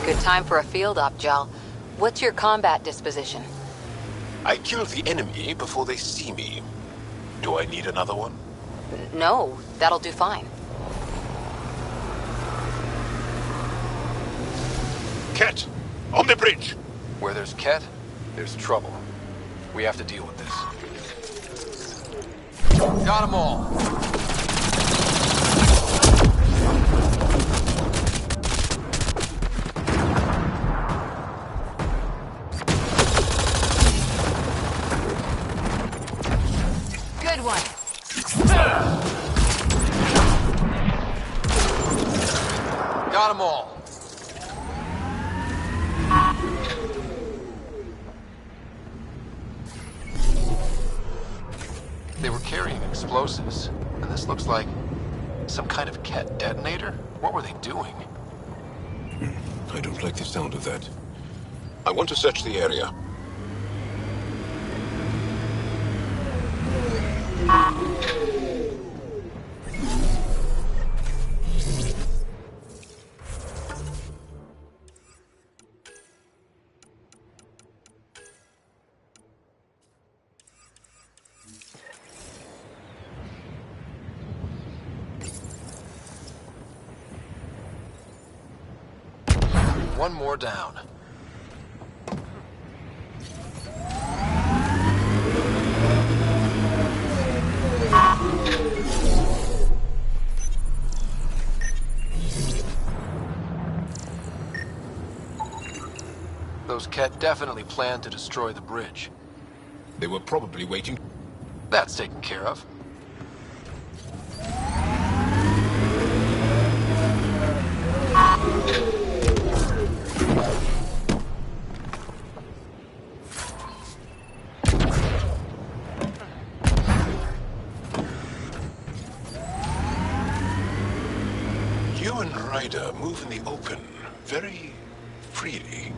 Good time for a field op, Jal. What's your combat disposition? I kill the enemy before they see me. Do I need another one? No, that'll do fine. Ket, on the bridge. Where there's Ket, there's trouble. We have to deal with this. Got 'em all. Good one. Got 'em all. They were carrying explosives, and this looks like some kind of Ket detonator? What were they doing? I don't like the sound of that. I want to search the area. One more down. Those Ket definitely planned to destroy the bridge. They were probably waiting. That's taken care of. You and Ryder move in the open very freely.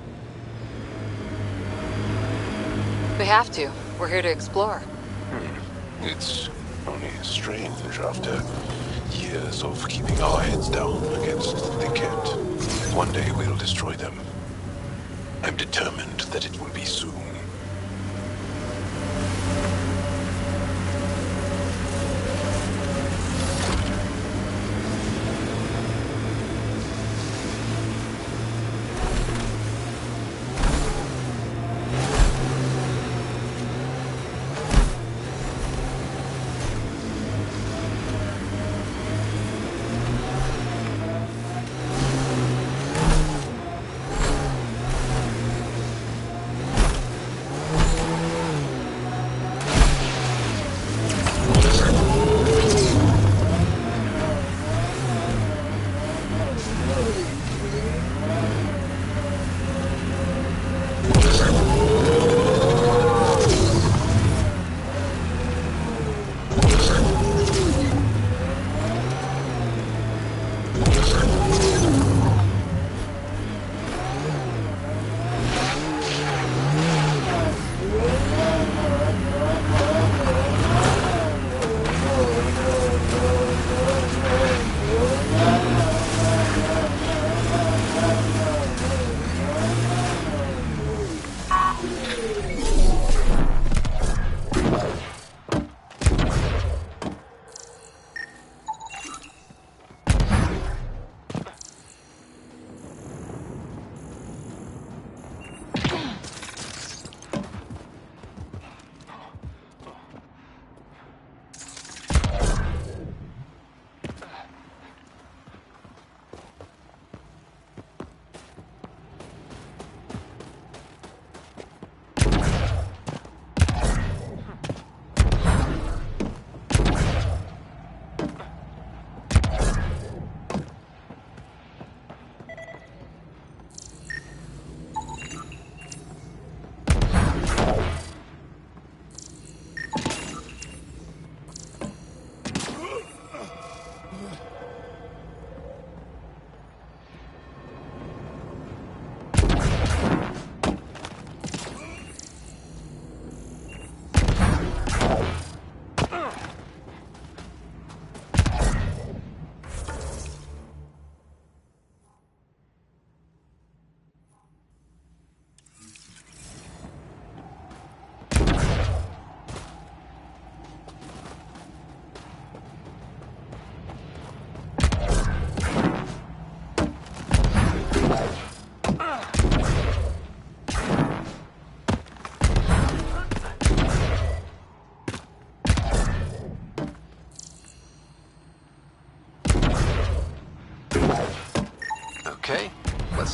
We have to. We're here to explore. It's only strange after years of keeping our heads down against the Ket. One day we'll destroy them. I'm determined that it will be soon.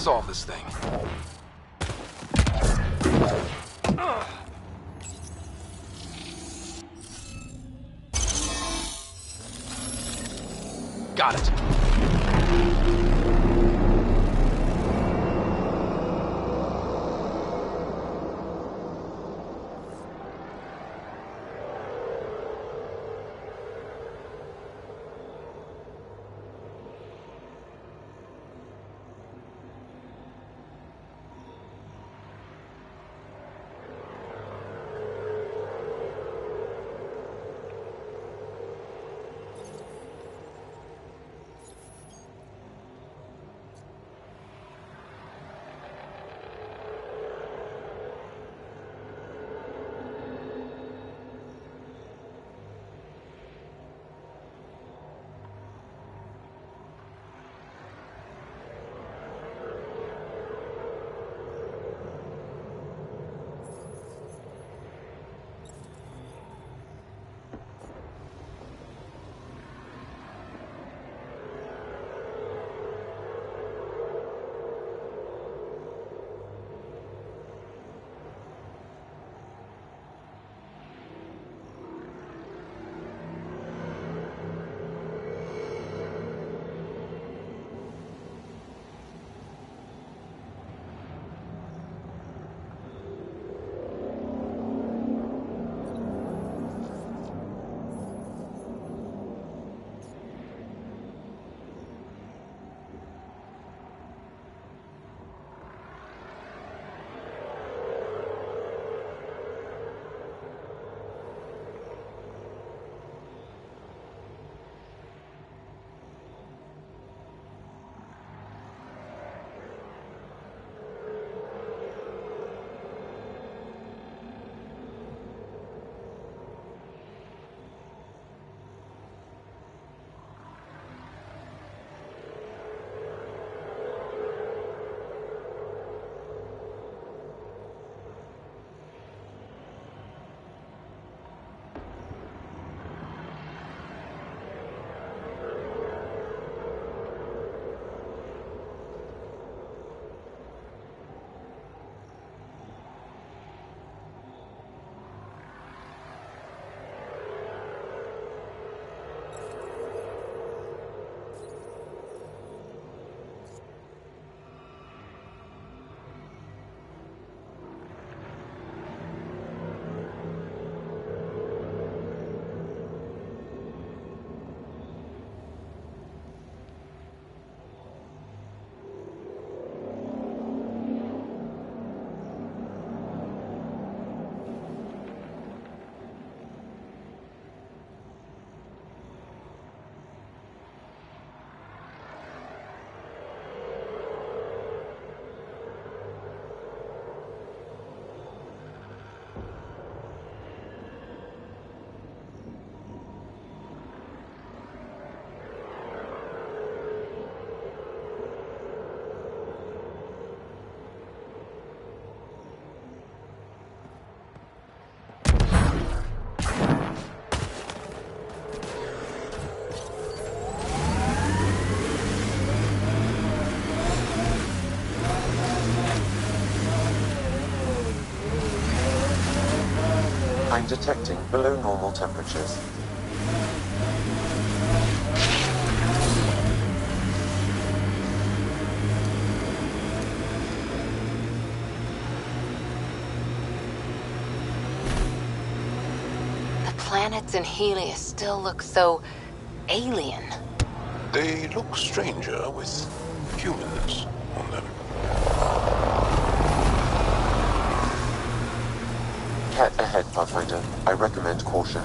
solve this thing. Got it. I'm detecting below normal temperatures. The planets in Helios still look so alien. They look stranger with humans on them. Cat ahead, Pathfinder. I recommend caution.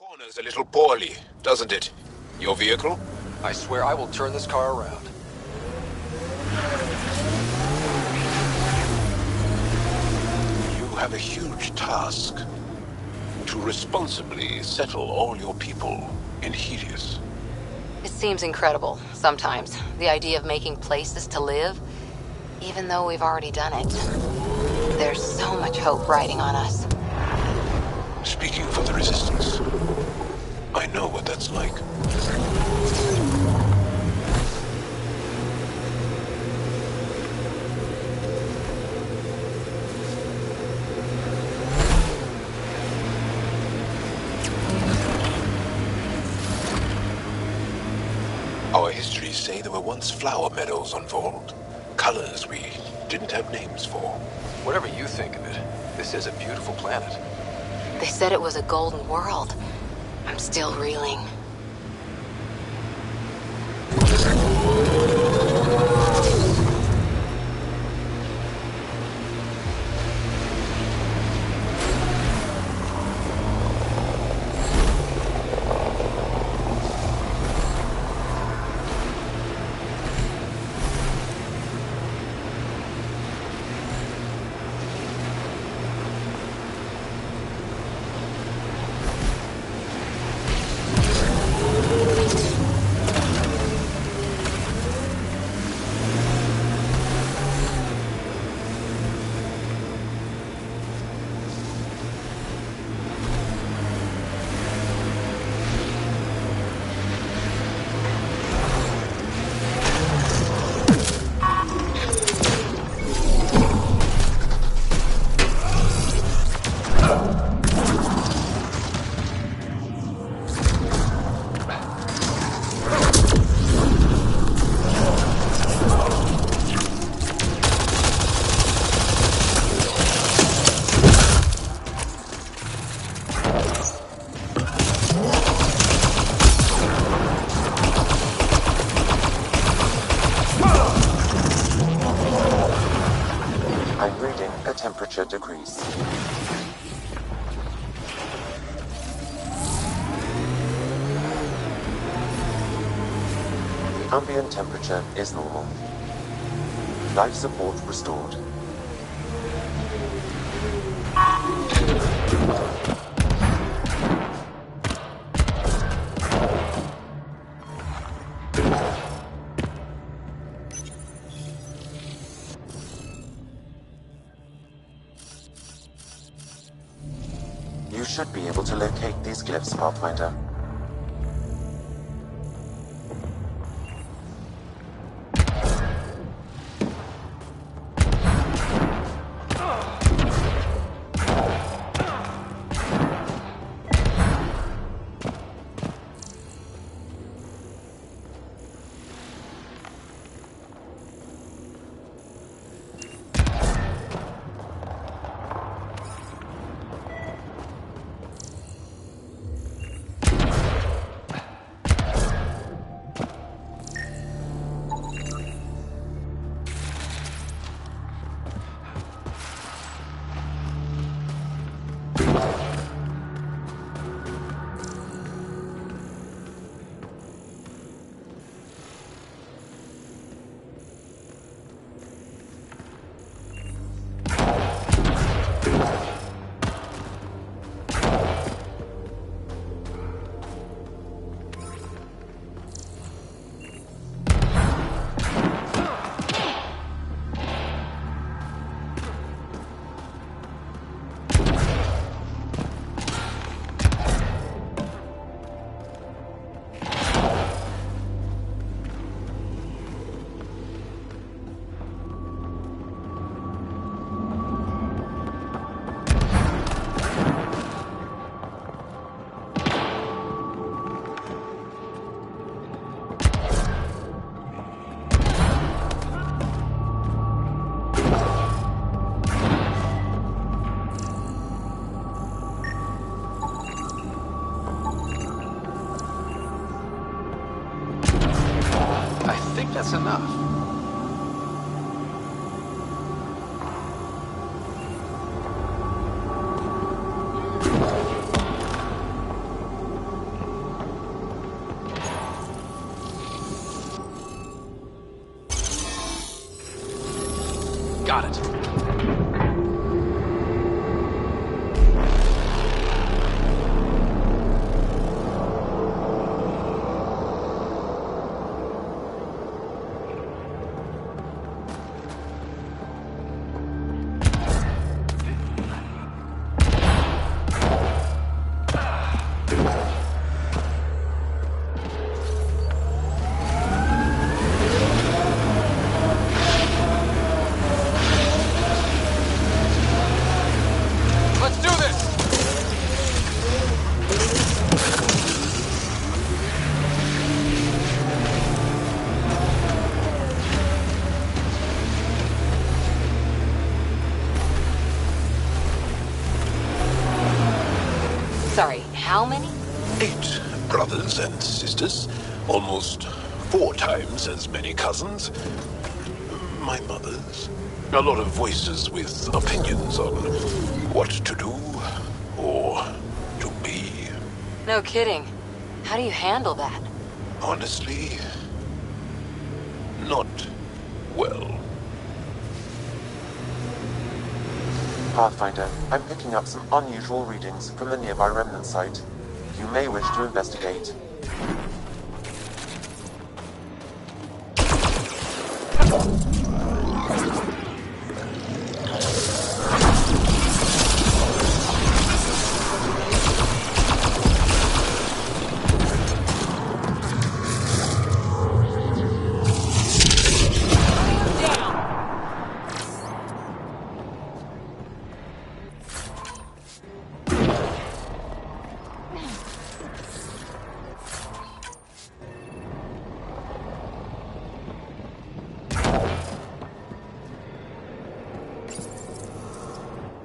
Corners a little poorly, doesn't it? Your vehicle? I swear I will turn this car around. You have a huge task. To responsibly settle all your people in Helios. It seems incredible, sometimes, the idea of making places to live, even though we've already done it. There's so much hope riding on us. Speaking for the Resistance, I know what that's like. Our histories say there were once flower meadows on Vold. Colors we didn't have names for. Whatever you think of it, this is a beautiful planet. They said it was a golden world. I'm still reeling. Temperature decrease. The ambient temperature is normal. Life support restored. You should be able to locate these glyphs, Pathfinder. That's enough. Got it. Let's do this! Sorry, how many? 8 brothers and sisters. Almost 4 times as many cousins. My mother's. A lot of voices with opinions on what to do or to be. No kidding. How do you handle that? Honestly, not well. Pathfinder, I'm picking up some unusual readings from the nearby remnant site. You may wish to investigate.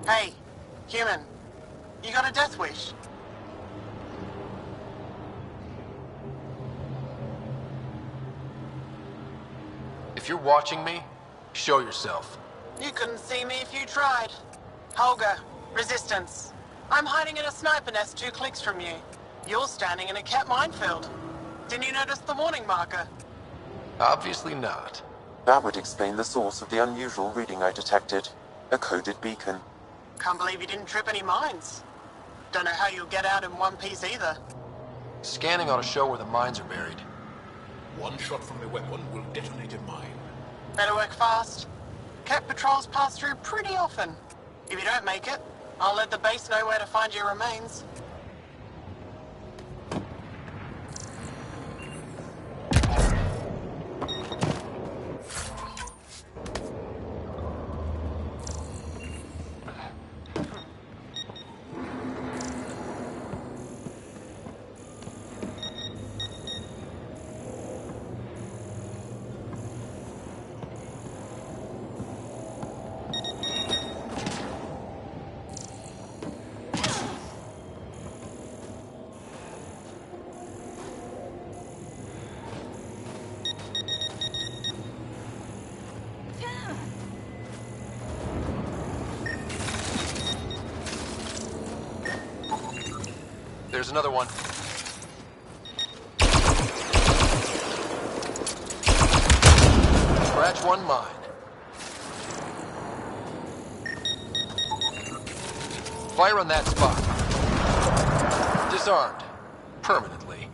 Hey, human. You got a death wish? If you're watching me, show yourself. You couldn't see me if you tried. Holger, Resistance. I'm hiding in a sniper nest 2 clicks from you. You're standing in a cat minefield. Didn't you notice the warning marker? Obviously not. That would explain the source of the unusual reading I detected. A coded beacon. Can't believe you didn't trip any mines. Don't know how you'll get out in one piece either. Scanning ought to show where the mines are buried. One shot from a weapon will detonate a mine. Better work fast. Cat patrols pass through pretty often. If you don't make it, I'll let the base know where to find your remains. There's another one. Scratch one mine. Fire on that spot. Disarmed. Permanently.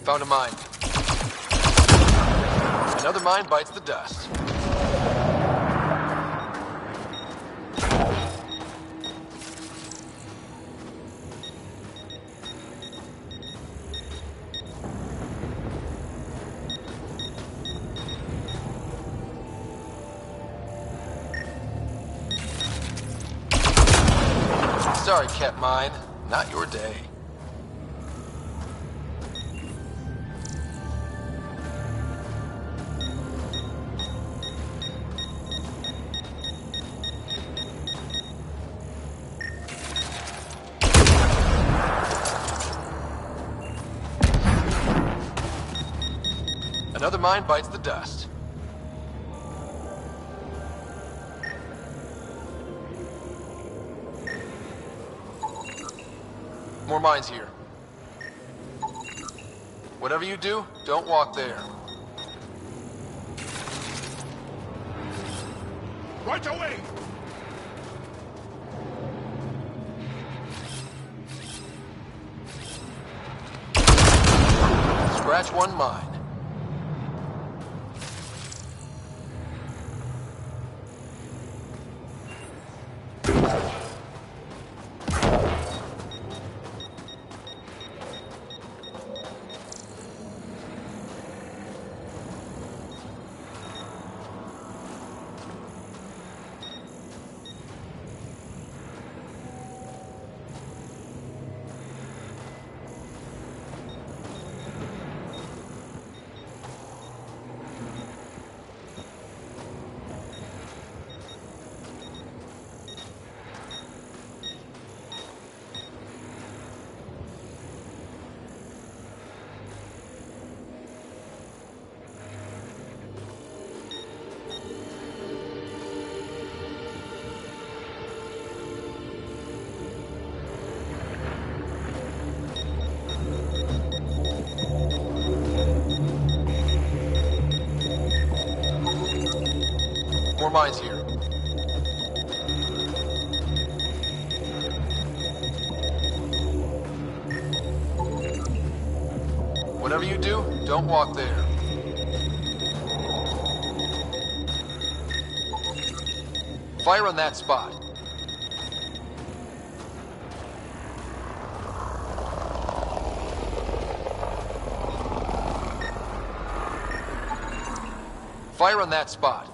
Found a mine. Another mine bites the dust. Sorry, Cat Mine. Not your day. Another mine bites the dust. More mines here. Whatever you do, don't walk there. Right away! Scratch one mine. More mines here. Whatever you do, don't walk there. Fire on that spot. Fire on that spot.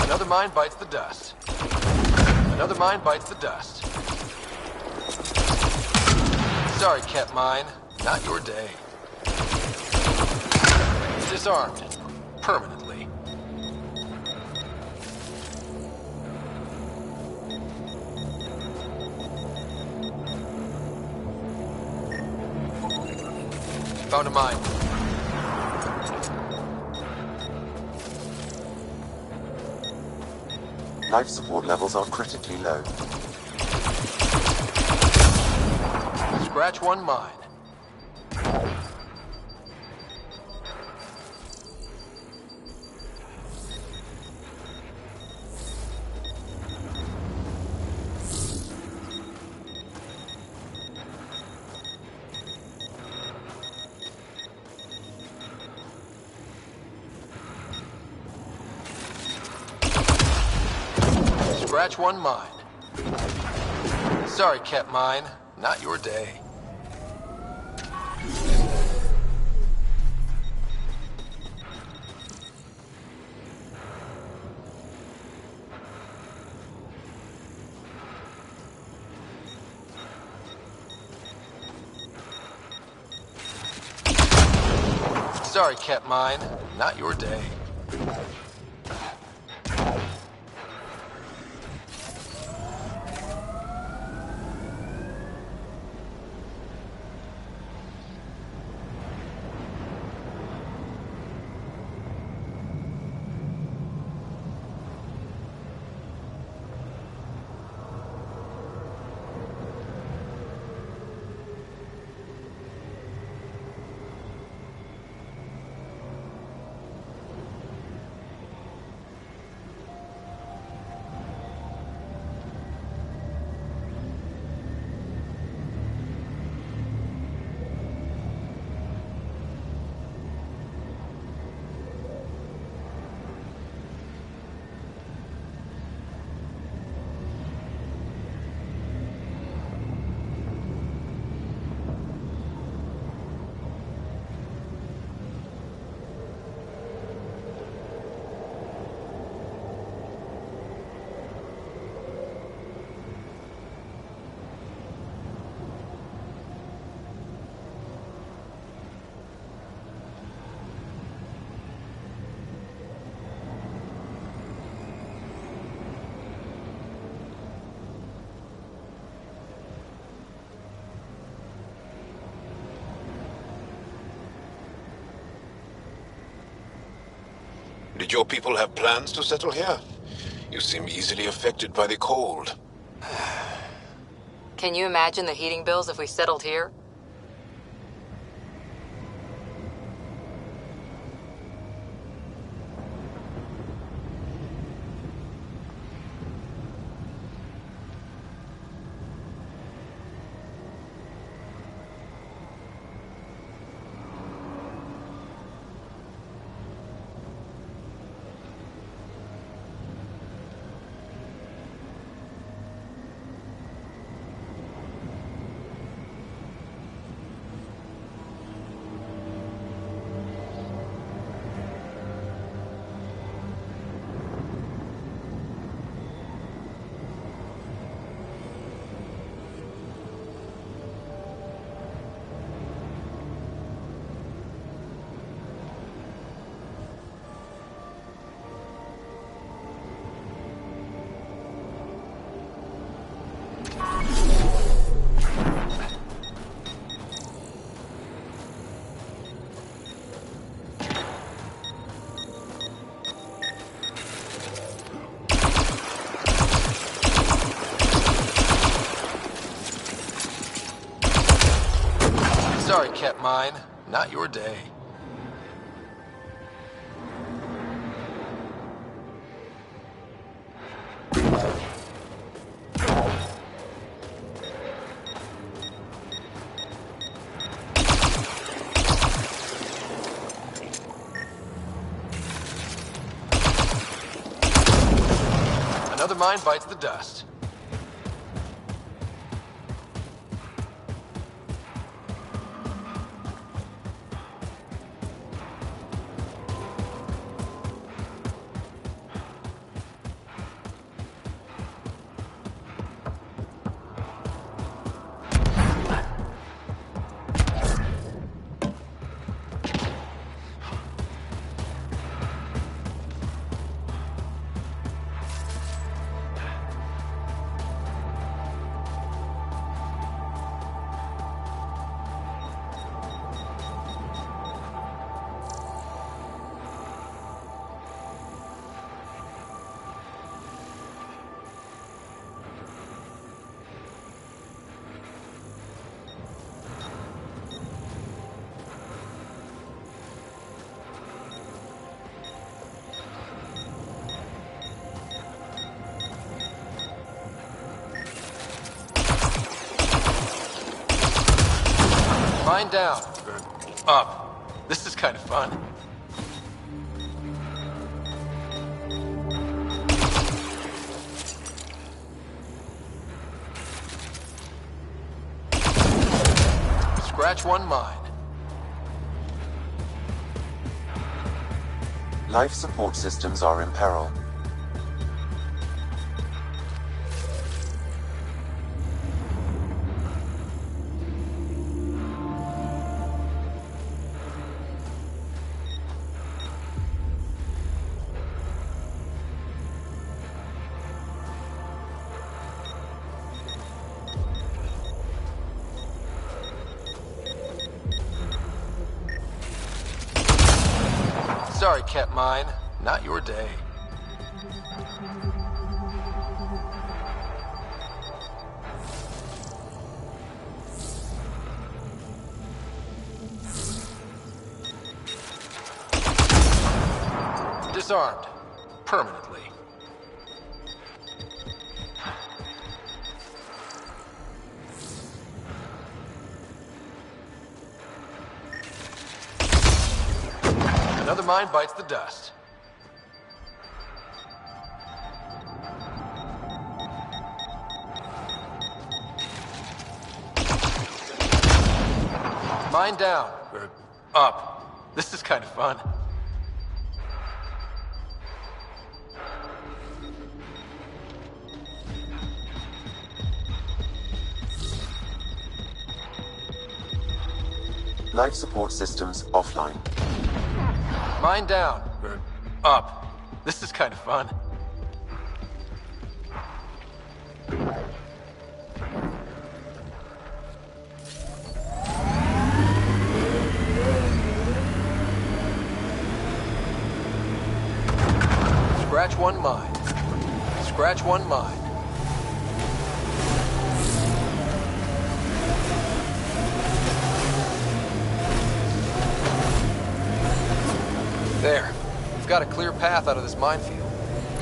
Another mine bites the dust. Another mine bites the dust. Sorry, Ket Mine. Not your day. Disarmed. Permanently. Found a mine. Life support levels are critically low. Scratch one mine. Scratch one mine. Sorry, Ket Mine. Not your day. Sorry, Ket Mine. Not your day. Did your people have plans to settle here? You seem easily affected by the cold. Can you imagine the heating bills if we settled here? Sorry, Cat Mine. Not your day. Another mine bites the dust. Mine down. Up. This is kind of fun. Scratch one mine. Life support systems are in peril. Sorry, Cat Mine. Not your day. Disarmed. Permanently. Another mine bites the dust. Mine down. Or up. This is kind of fun. Life support systems offline. Mine down. Or up. This is kind of fun. Scratch one mind. Scratch one mind. There. We've got a clear path out of this minefield.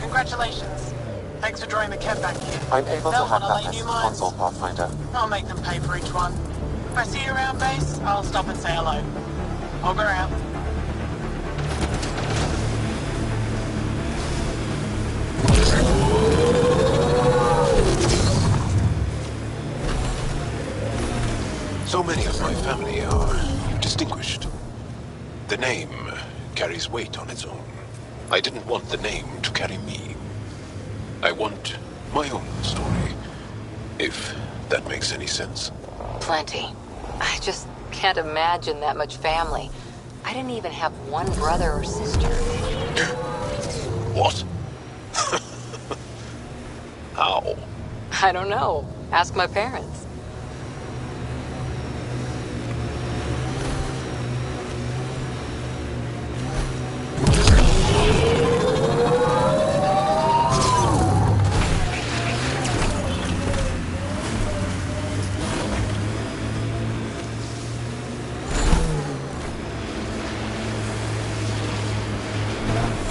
Congratulations. Thanks for drawing the cat back here. I'm able to They'll hack want to that lay message new mines. console, Pathfinder. I'll make them pay for each one. If I see you around base, I'll stop and say hello. I'll go out. So many of my family are distinguished. The name carries weight on its own. I didn't want the name to carry me. I want my own story, if that makes any sense. Plenty. I just can't imagine that much family. I didn't even have one brother or sister. What? How? I don't know. Ask my parents.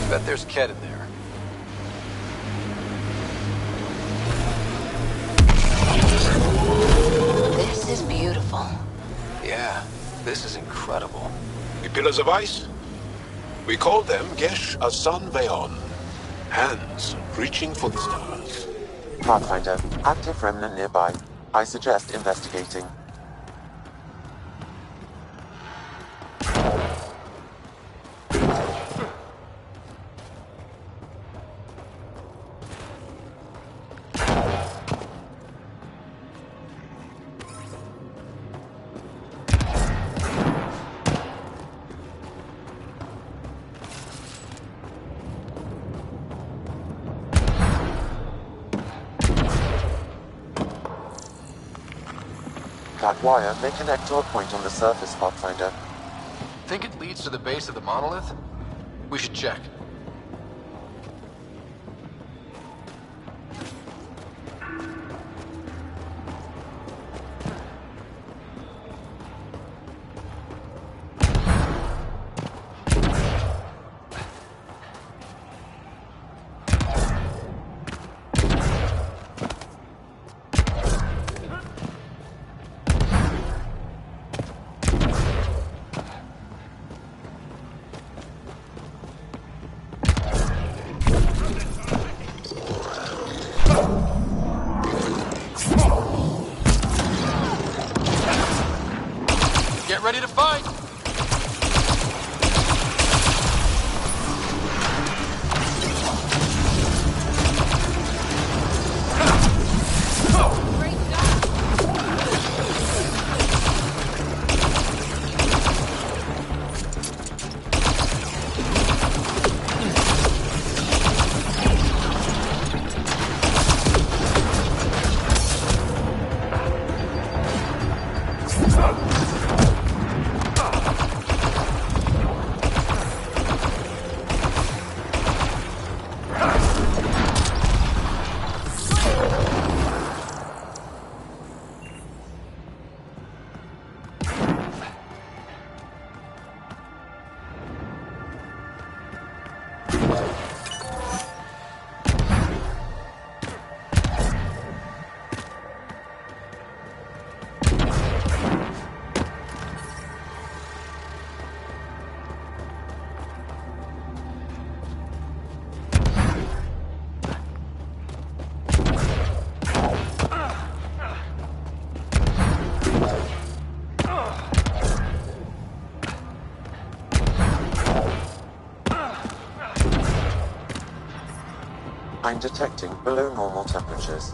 Bet there's Ket in there. This is beautiful. Yeah, this is incredible. The pillars of ice? We called them Gesh Asan Veon. Hands reaching for the stars. Pathfinder, active remnant nearby. I suggest investigating. That wire may connect to a point on the surface, Pathfinder. Think it leads to the base of the monolith? We should check. Get ready to fight! I'm detecting below normal temperatures.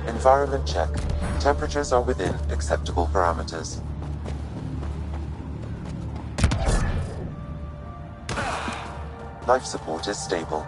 Environment check. Temperatures are within acceptable parameters. Life support is stable.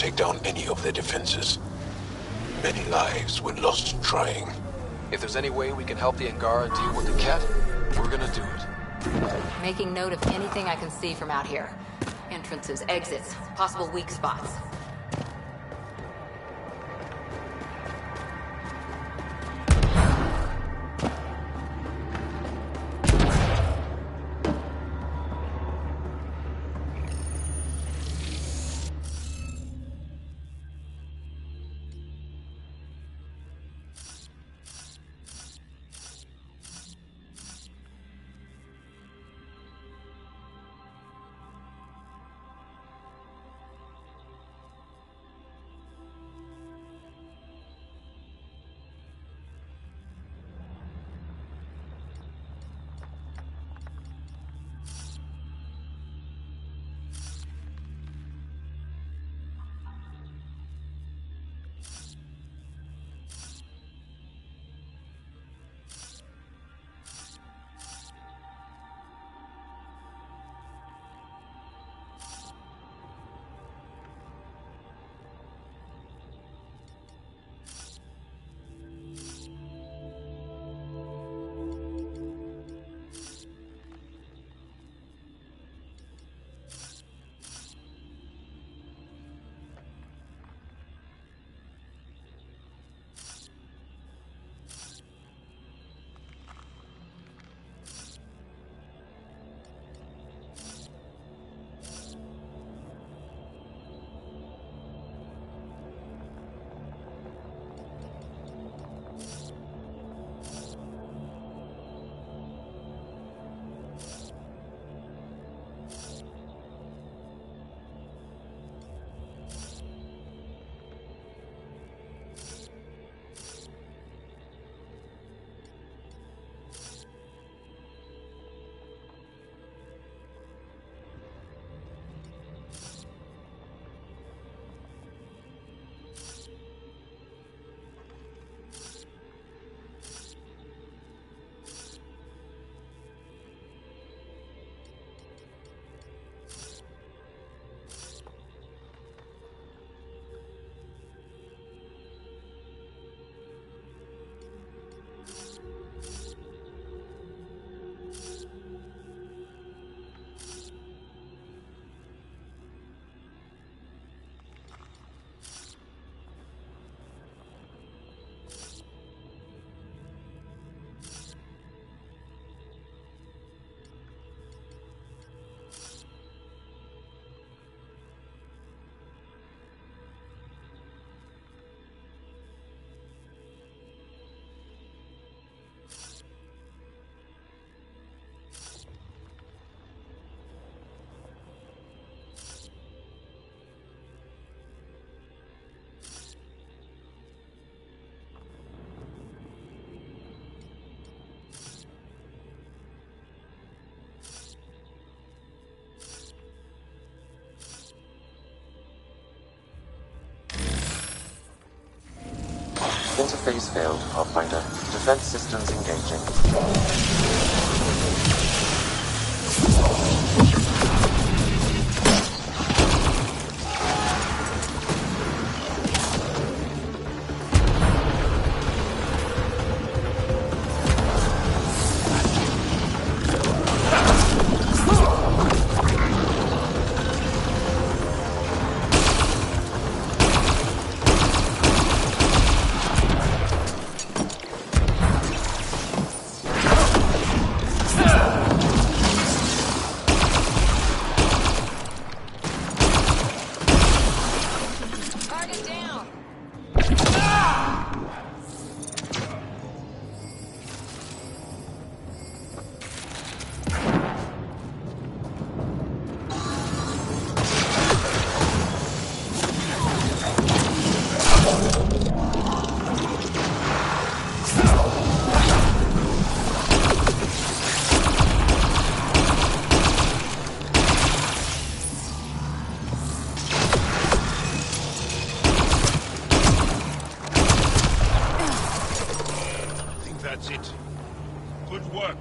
take down any of their defenses. Many lives were lost trying. If there's any way we can help the Angara deal with the Ket, we're gonna do it. Making note of anything I can see from out here. Entrances, exits, possible weak spots. Interface failed, Pathfinder. Defense systems engaging. That's it. Good work.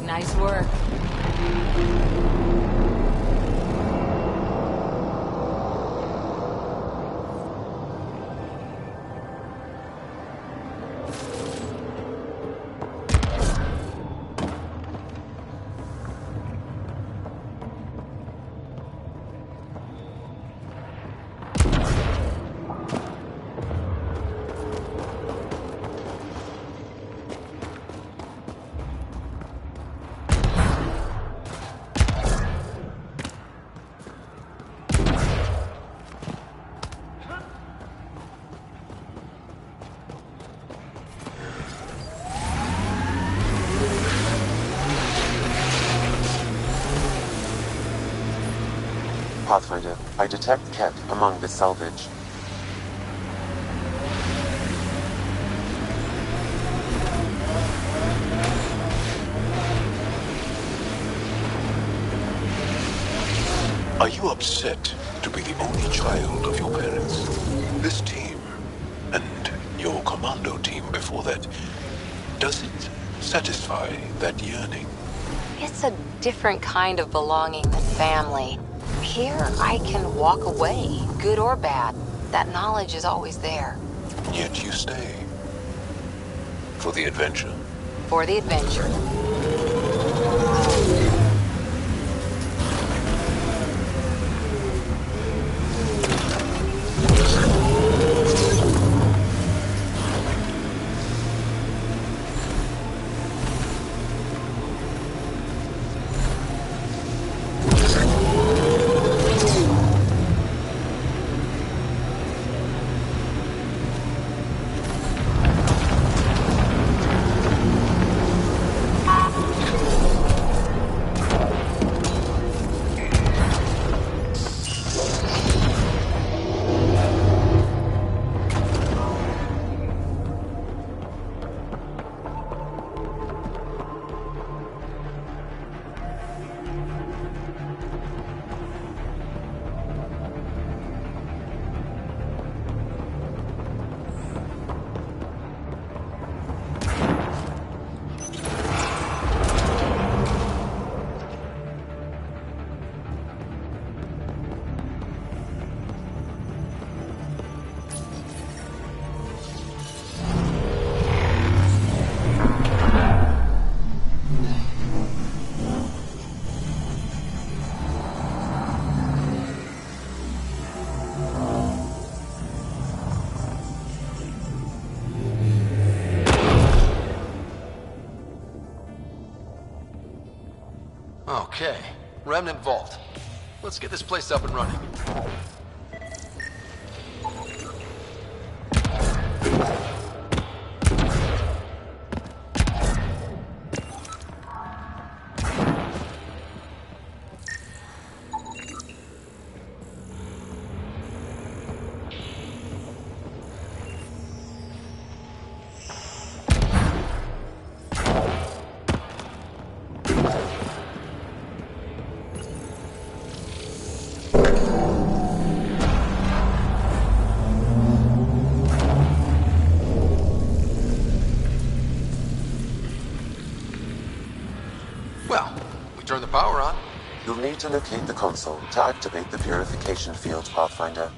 Nice work. Pathfinder, I detect Ket among the salvage. Are you upset to be the only child of your parents? This team, and your commando team before that, does it satisfy that yearning? It's a different kind of belonging than family. Here, I can walk away, good or bad. That knowledge is always there. Yet you stay. For the adventure? For the adventure. Okay, Remnant Vault. Let's get this place up and running. Turn the power on. You'll need to locate the console to activate the purification field, Pathfinder.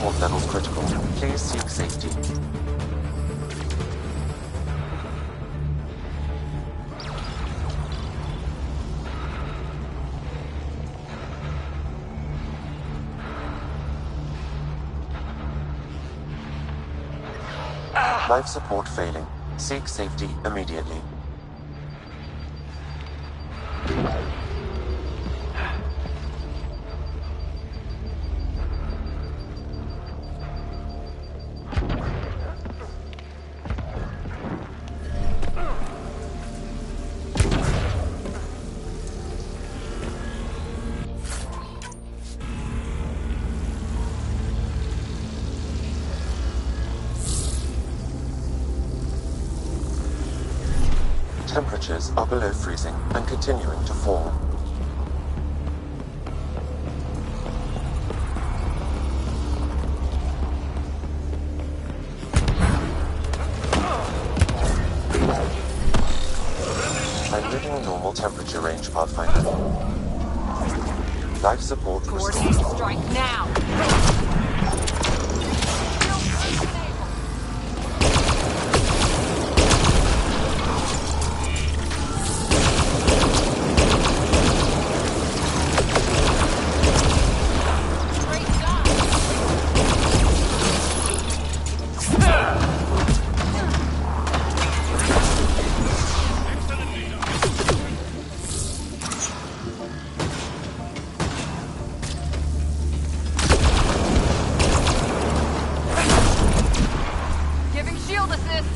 support levels critical. Please seek safety. Life support failing. Seek safety immediately. Temperatures are below freezing and continuing to fall. I'm reading a normal temperature range, Pathfinder. Life support Coordinate restored. strike now! Giving shield assist!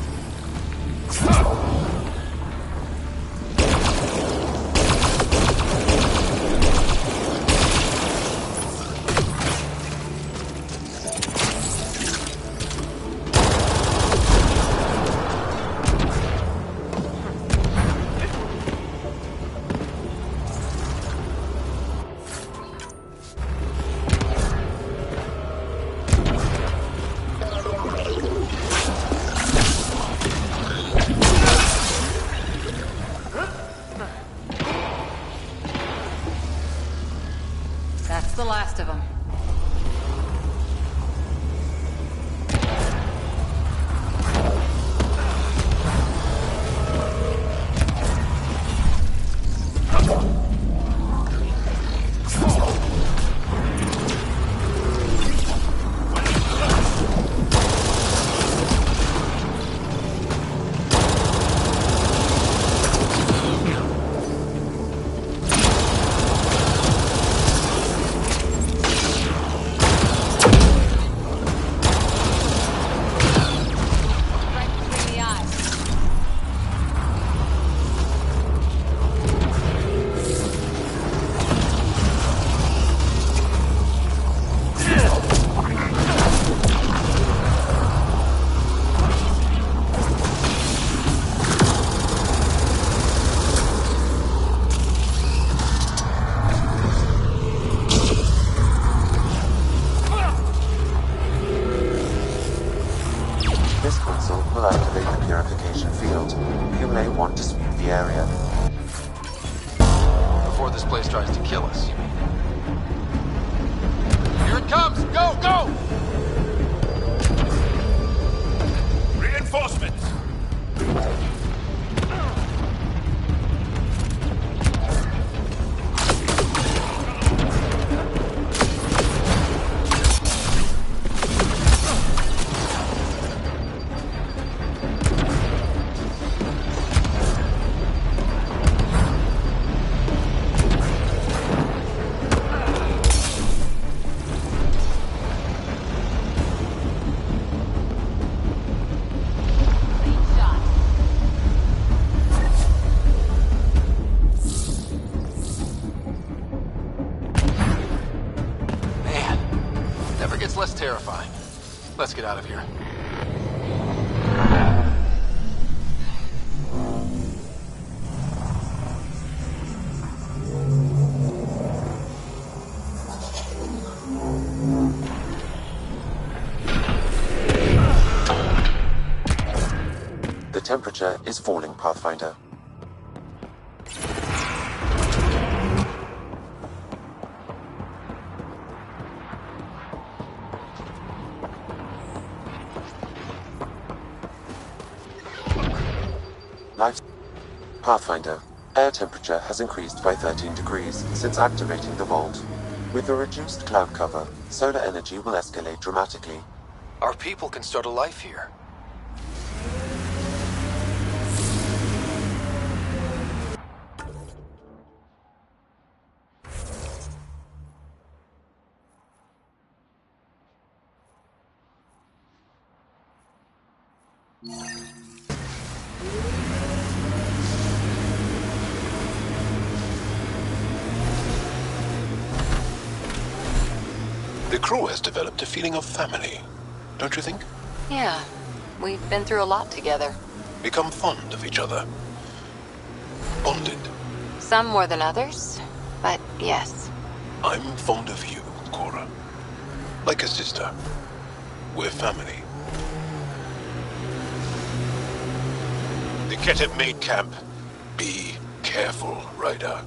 That's the last of them. This console will activate the purification field. You may want to sweep the area. Before this place tries to kill us, you mean? Here it comes! Go, go! Reinforcements! Never gets less terrifying. Let's get out of here. The temperature is falling, Pathfinder. Life Pathfinder. Air temperature has increased by 13 degrees since activating the vault. With the reduced cloud cover, solar energy will escalate dramatically. Our people can start a life here. The crew has developed a feeling of family, don't you think? Yeah, we've been through a lot together. Become fond of each other. Bonded. Some more than others, but yes. I'm fond of you, Cora. Like a sister. We're family. The Ket at main camp. Be careful, Ryder.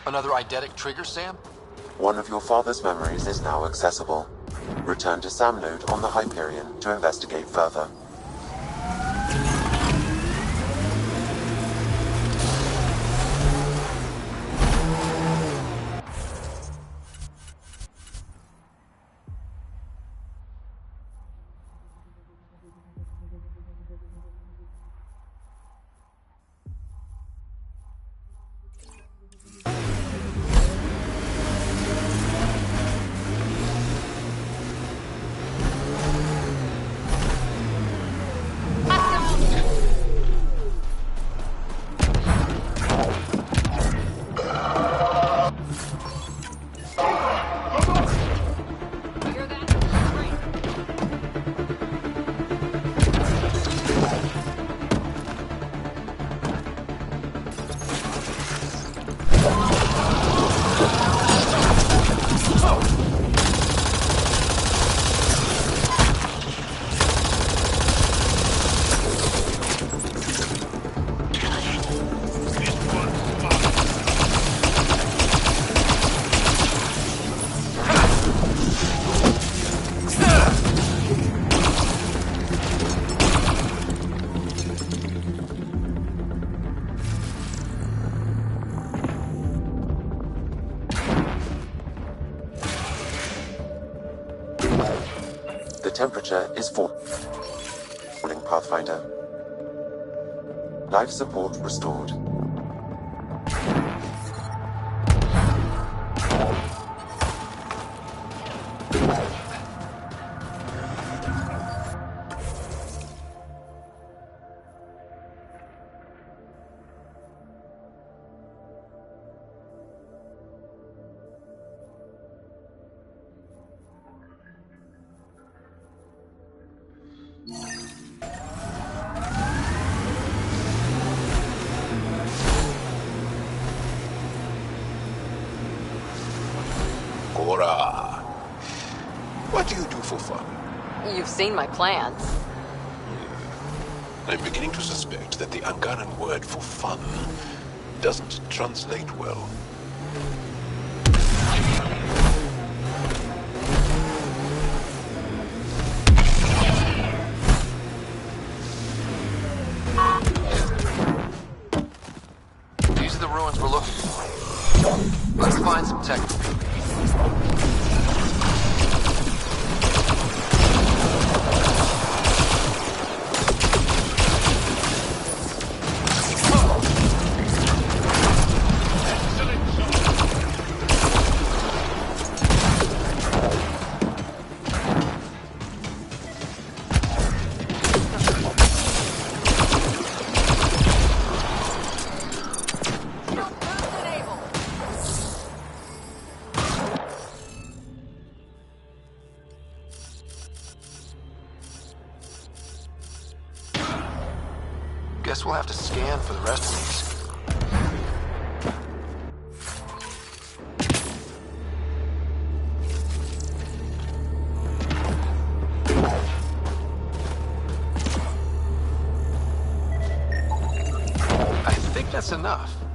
Another eidetic trigger, Sam? One of your father's memories is now accessible. Return to Sam Node on the Hyperion to investigate further. The temperature is falling, Pathfinder. Life support restored. Cora, what do you do for fun? You've seen my plans. I'm beginning to suspect that the Angaran word for fun doesn't translate well. These are the ruins we're looking for. Let's find some tech. Guess we'll have to scan for the rest of these. I think that's enough.